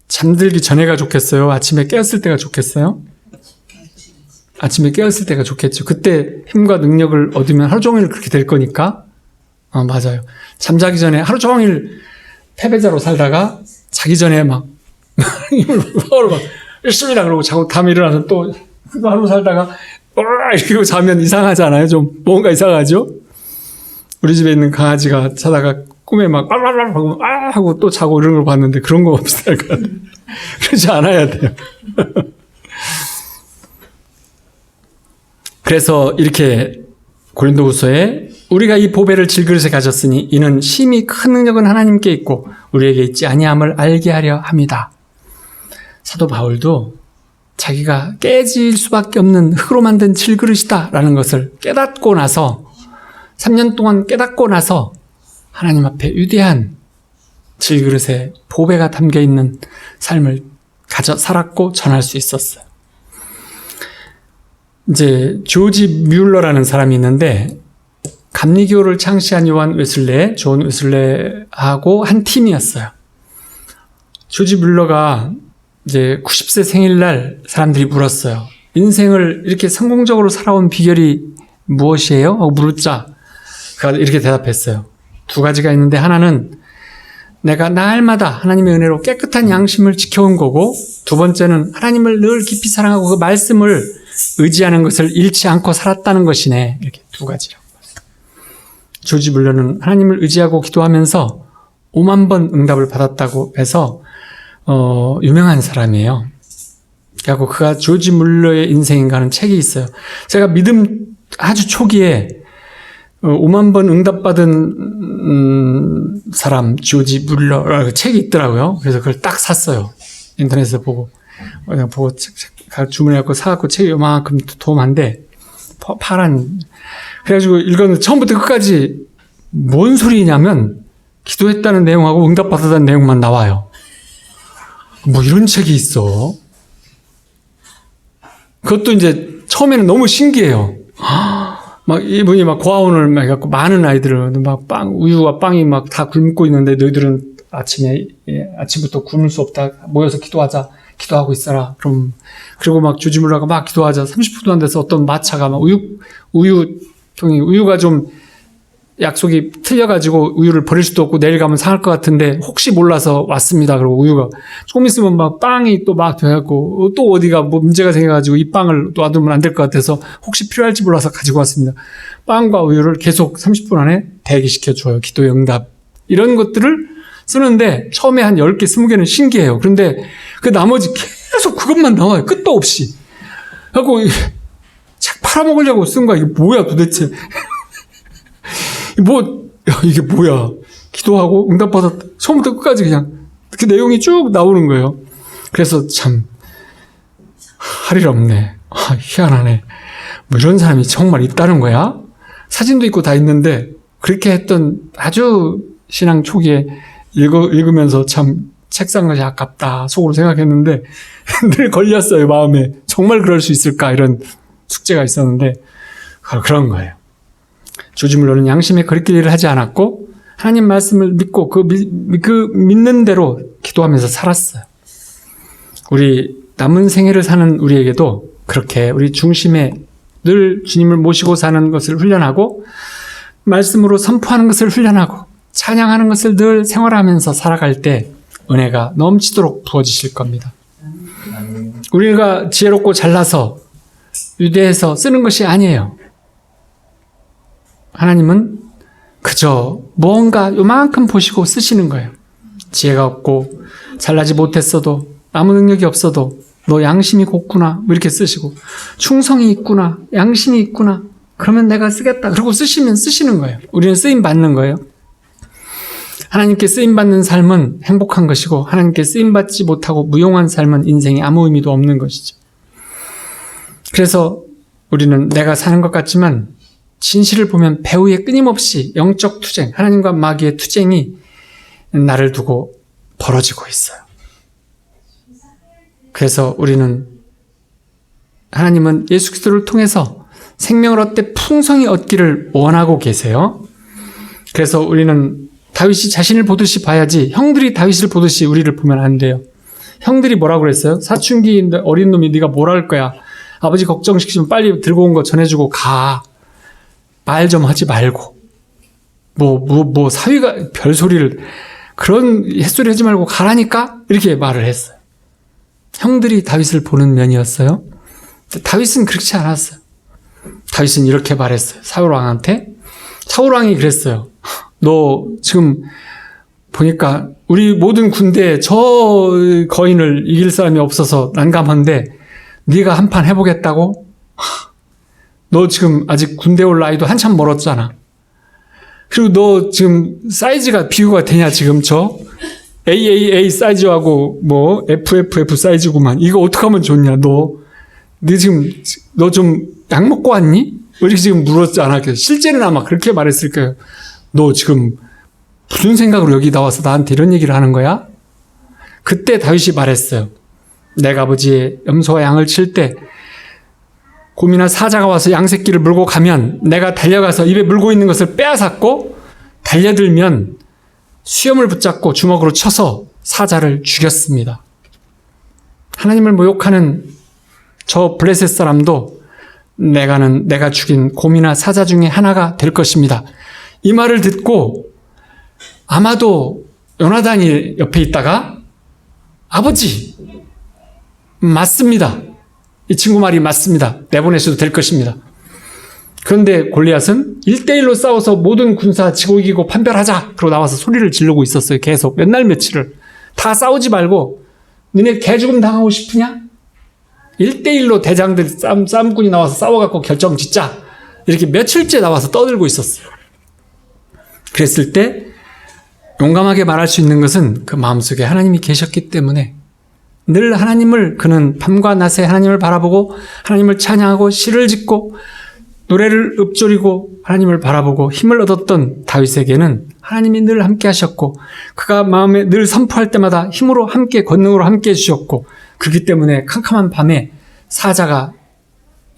잠들기 전에가 좋겠어요? 아침에 깨었을 때가 좋겠어요? 아침에 깨었을 때가 좋겠죠. 그때 힘과 능력을 얻으면 하루 종일 그렇게 될 거니까. 맞아요. 잠자기 전에 하루 종일 패배자로 살다가 자기 전에 막 힘을 막 열심히다 그러고 자고 다음에 일어나서 또 하루 살다가 이러고 자면 이상하지 않아요? 좀 뭔가 이상하죠? 우리 집에 있는 강아지가 자다가 꿈에 막 하고 또 자고 이런 걸 봤는데 그런 거 비슷할 것 같아요. 그렇지 않아야 돼요. 그래서 이렇게 고린도후서에 우리가 이 보배를 질그릇에 가졌으니 이는 심히 큰 능력은 하나님께 있고 우리에게 있지 아니함을 알게 하려 합니다. 사도 바울도 자기가 깨질 수밖에 없는 흙으로 만든 질그릇이다라는 것을 깨닫고 나서 3년 동안 깨닫고 나서 하나님 앞에 위대한 질그릇에 보배가 담겨있는 삶을 살았고 전할 수 있었어요. 이제 조지 뮬러라는 사람이 있는데 감리교를 창시한 존 웨슬레하고 한 팀이었어요. 조지 뮬러가 이제 90세 생일날 사람들이 물었어요. 인생을 이렇게 성공적으로 살아온 비결이 무엇이에요? 하고 물었자 그가 이렇게 대답했어요. 두 가지가 있는데 하나는 내가 날마다 하나님의 은혜로 깨끗한 양심을 지켜온 거고 두 번째는 하나님을 늘 깊이 사랑하고 그 말씀을 의지하는 것을 잃지 않고 살았다는 것이네. 이렇게 두 가지라고. 조지 뮬러는 하나님을 의지하고 기도하면서 5만 번 응답을 받았다고 해서 유명한 사람이에요. 그리고 그가 조지 뮬러의 인생인가 하는 책이 있어요. 제가 믿음 아주 초기에 5만 번 응답받은 사람 조지 뮬러 책이 있더라고요. 그래서 그걸 딱 샀어요. 인터넷에서 보고 주문해갖고 사갖고 책이 요만큼 도움한데 파란. 그래가지고 읽었는데 처음부터 끝까지 뭔 소리냐면 기도했다는 내용하고 응답받았다는 내용만 나와요. 뭐 이런 책이 있어. 그것도 이제 처음에는 너무 신기해요. 막 이분이 막 고아원을 막 해갖고 많은 아이들을 막 우유와 빵이 막 다 굶고 있는데 너희들은 아침부터 굶을 수 없다. 모여서 기도하자. 기도하고 있어라. 그리고 막 조지 뮬러가 막 기도하자. 30분도 안 돼서 어떤 마차가 막 우유가 좀 약속이 틀려가지고 우유를 버릴 수도 없고 내일 가면 상할 것 같은데 혹시 몰라서 왔습니다. 그리고 우유가 조금 있으면 막 빵이 또 막 돼갖고 또 어디가 뭐 문제가 생겨가지고 이 빵을 놔두면 안 될 것 같아서 혹시 필요할지 몰라서 가지고 왔습니다. 빵과 우유를 계속 30분 안에 대기시켜줘요. 기도의 응답. 이런 것들을 쓰는데 처음에 한 10개, 20개는 신기해요. 그런데 그 나머지 계속 그것만 나와요. 끝도 없이. 하고 책 팔아먹으려고 쓴 거야. 이게 뭐야 도대체. 이게 뭐야. 기도하고 응답받았다. 처음부터 끝까지 그냥 그 내용이 쭉 나오는 거예요. 그래서 참 할 일 없네. 희한하네. 뭐 이런 사람이 정말 있다는 거야. 사진도 있고 다 있는데 그렇게 했던 아주 신앙 초기에 읽으면서 참 책산 것이 아깝다 속으로 생각했는데 늘 걸렸어요. 마음에. 정말 그럴 수 있을까 이런 숙제가 있었는데 그런 거예요. 조지 뮬러는 양심에 거리낄 일을 하지 않았고 하나님 말씀을 믿고 그 믿는 대로 기도하면서 살았어요. 우리 남은 생애를 사는 우리에게도 그렇게 우리 중심에 늘 주님을 모시고 사는 것을 훈련하고 말씀으로 선포하는 것을 훈련하고 찬양하는 것을 늘 생활하면서 살아갈 때 은혜가 넘치도록 부어지실 겁니다. 우리가 지혜롭고 잘나서 유대해서 쓰는 것이 아니에요. 하나님은 그저 무언가 요만큼 보시고 쓰시는 거예요. 지혜가 없고 잘나지 못했어도 아무 능력이 없어도 너 양심이 곱구나 뭐 이렇게 쓰시고 충성이 있구나 양심이 있구나 그러면 내가 쓰겠다 그러고 쓰시면 쓰시는 거예요. 우리는 쓰임 받는 거예요. 하나님께 쓰임 받는 삶은 행복한 것이고 하나님께 쓰임 받지 못하고 무용한 삶은 인생에 아무 의미도 없는 것이죠. 그래서 우리는 내가 사는 것 같지만 진실을 보면 배후에 끊임없이 영적 투쟁, 하나님과 마귀의 투쟁이 나를 두고 벌어지고 있어요. 그래서 우리는 하나님은 예수 그리스도를 통해서 생명을 얻되 풍성히 얻기를 원하고 계세요. 그래서 우리는 다윗이 자신을 보듯이 봐야지 형들이 다윗을 보듯이 우리를 보면 안 돼요. 형들이 뭐라고 그랬어요? 사춘기 어린 놈이 네가 뭘 할 거야. 아버지 걱정시키면 빨리 들고 온 거 전해주고 가. 말 좀 하지 말고. 사위가 별소리를 그런 햇소리 하지 말고 가라니까? 이렇게 말을 했어요. 형들이 다윗을 보는 면이었어요. 다윗은 그렇지 않았어요. 다윗은 이렇게 말했어요. 사울왕한테. 사울왕이 그랬어요. 너 지금 보니까 우리 모든 군대에 저 거인을 이길 사람이 없어서 난감한데 네가 한판 해보겠다고? 너 지금 아직 군대 올 나이도 한참 멀었잖아. 그리고 너 지금 사이즈가 비교가 되냐 지금 저 AAA 사이즈하고 FFF 사이즈구만. 이거 어떻게 하면 좋냐 너 좀 약 먹고 왔니? 이렇게 지금 물었잖아. 실제는 아마 그렇게 말했을 거예요. 너 지금 무슨 생각으로 여기 나와서 나한테 이런 얘기를 하는 거야? 그때 다윗이 말했어요. 내가 아버지의 염소와 양을 칠 때 곰이나 사자가 와서 양 새끼를 물고 가면 내가 달려가서 입에 물고 있는 것을 빼앗았고 달려들면 수염을 붙잡고 주먹으로 쳐서 사자를 죽였습니다. 하나님을 모욕하는 저 블레셋 사람도 내가 죽인 곰이나 사자 중에 하나가 될 것입니다. 이 말을 듣고 아마도 요나단이 옆에 있다가 아버지 맞습니다. 이 친구 말이 맞습니다. 내보내셔도 될 것입니다. 그런데 골리앗은 1대1로 싸워서 모든 군사 지고 이기고 판별하자. 그러고 나와서 소리를 지르고 있었어요. 계속 몇 날 며칠을. 다 싸우지 말고 너네 개죽음 당하고 싶으냐? 1대1로 대장들 싸움꾼이 나와서 싸워갖고 결정 짓자. 이렇게 며칠째 나와서 떠들고 있었어요. 그랬을 때 용감하게 말할 수 있는 것은 그 마음속에 하나님이 계셨기 때문에 늘 그는 밤과 낮에 하나님을 바라보고 하나님을 찬양하고 시를 짓고 노래를 읊조리고 하나님을 바라보고 힘을 얻었던 다윗에게는 하나님이 늘 함께 하셨고 그가 마음에 늘 선포할 때마다 힘으로 함께 권능으로 함께 해주셨고 그렇기 때문에 캄캄한 밤에 사자가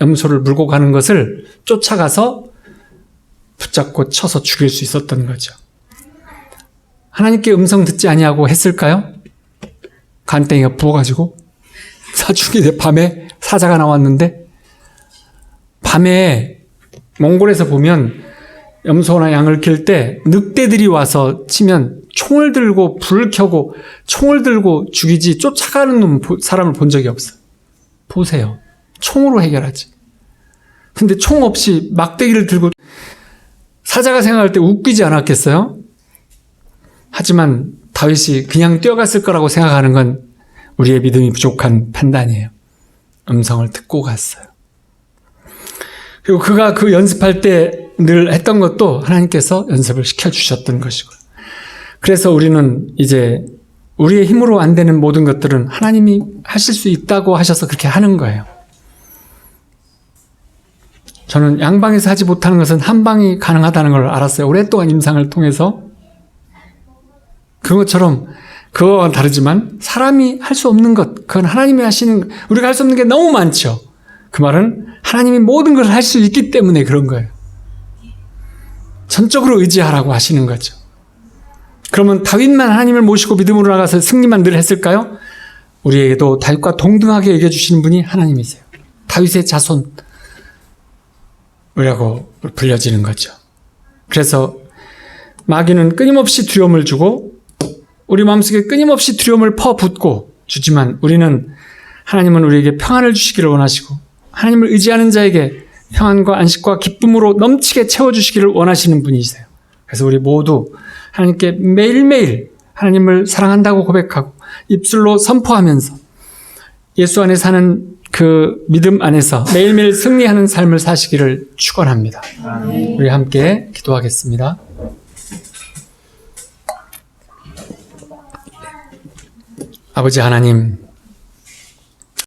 염소를 물고 가는 것을 쫓아가서 붙잡고 쳐서 죽일 수 있었던 거죠. 하나님께 음성 듣지 아니하고 했을까요? 간땡이가 부어가지고 사춘기 밤에 사자가 나왔는데 밤에 몽골에서 보면 염소나 양을 킬 때 늑대들이 와서 치면 총을 들고 불을 켜고 총을 들고 죽이지 쫓아가는 사람을 본 적이 없어요. 보세요. 총으로 해결하지. 근데 총 없이 막대기를 들고 사자가 생각할 때 웃기지 않았겠어요? 하지만 다윗이 그냥 뛰어갔을 거라고 생각하는 건 우리의 믿음이 부족한 판단이에요. 음성을 듣고 갔어요. 그리고 그가 그 연습할 때 늘 했던 것도 하나님께서 연습을 시켜주셨던 것이고요. 그래서 우리는 이제 우리의 힘으로 안 되는 모든 것들은 하나님이 하실 수 있다고 하셔서 그렇게 하는 거예요. 저는 양방에서 하지 못하는 것은 한방이 가능하다는 걸 알았어요. 오랫동안 임상을 통해서. 그것처럼 그거와 다르지만 사람이 할 수 없는 것, 그건 하나님이 하시는, 우리가 할 수 없는 게 너무 많죠. 그 말은 하나님이 모든 걸 할 수 있기 때문에 그런 거예요. 전적으로 의지하라고 하시는 거죠. 그러면 다윗만 하나님을 모시고 믿음으로 나가서 승리만 늘 했을까요? 우리에게도 다윗과 동등하게 여겨주시는 분이 하나님이세요. 다윗의 자손이라고 불려지는 거죠. 그래서 마귀는 끊임없이 두려움을 주고 우리 마음속에 끊임없이 두려움을 퍼붓고 주지만 하나님은 우리에게 평안을 주시기를 원하시고 하나님을 의지하는 자에게 평안과 안식과 기쁨으로 넘치게 채워주시기를 원하시는 분이세요. 그래서 우리 모두 하나님께 매일매일 하나님을 사랑한다고 고백하고 입술로 선포하면서 예수 안에 사는 그 믿음 안에서 매일매일 승리하는 삶을 사시기를 축원합니다. 우리 함께 기도하겠습니다. 아버지 하나님,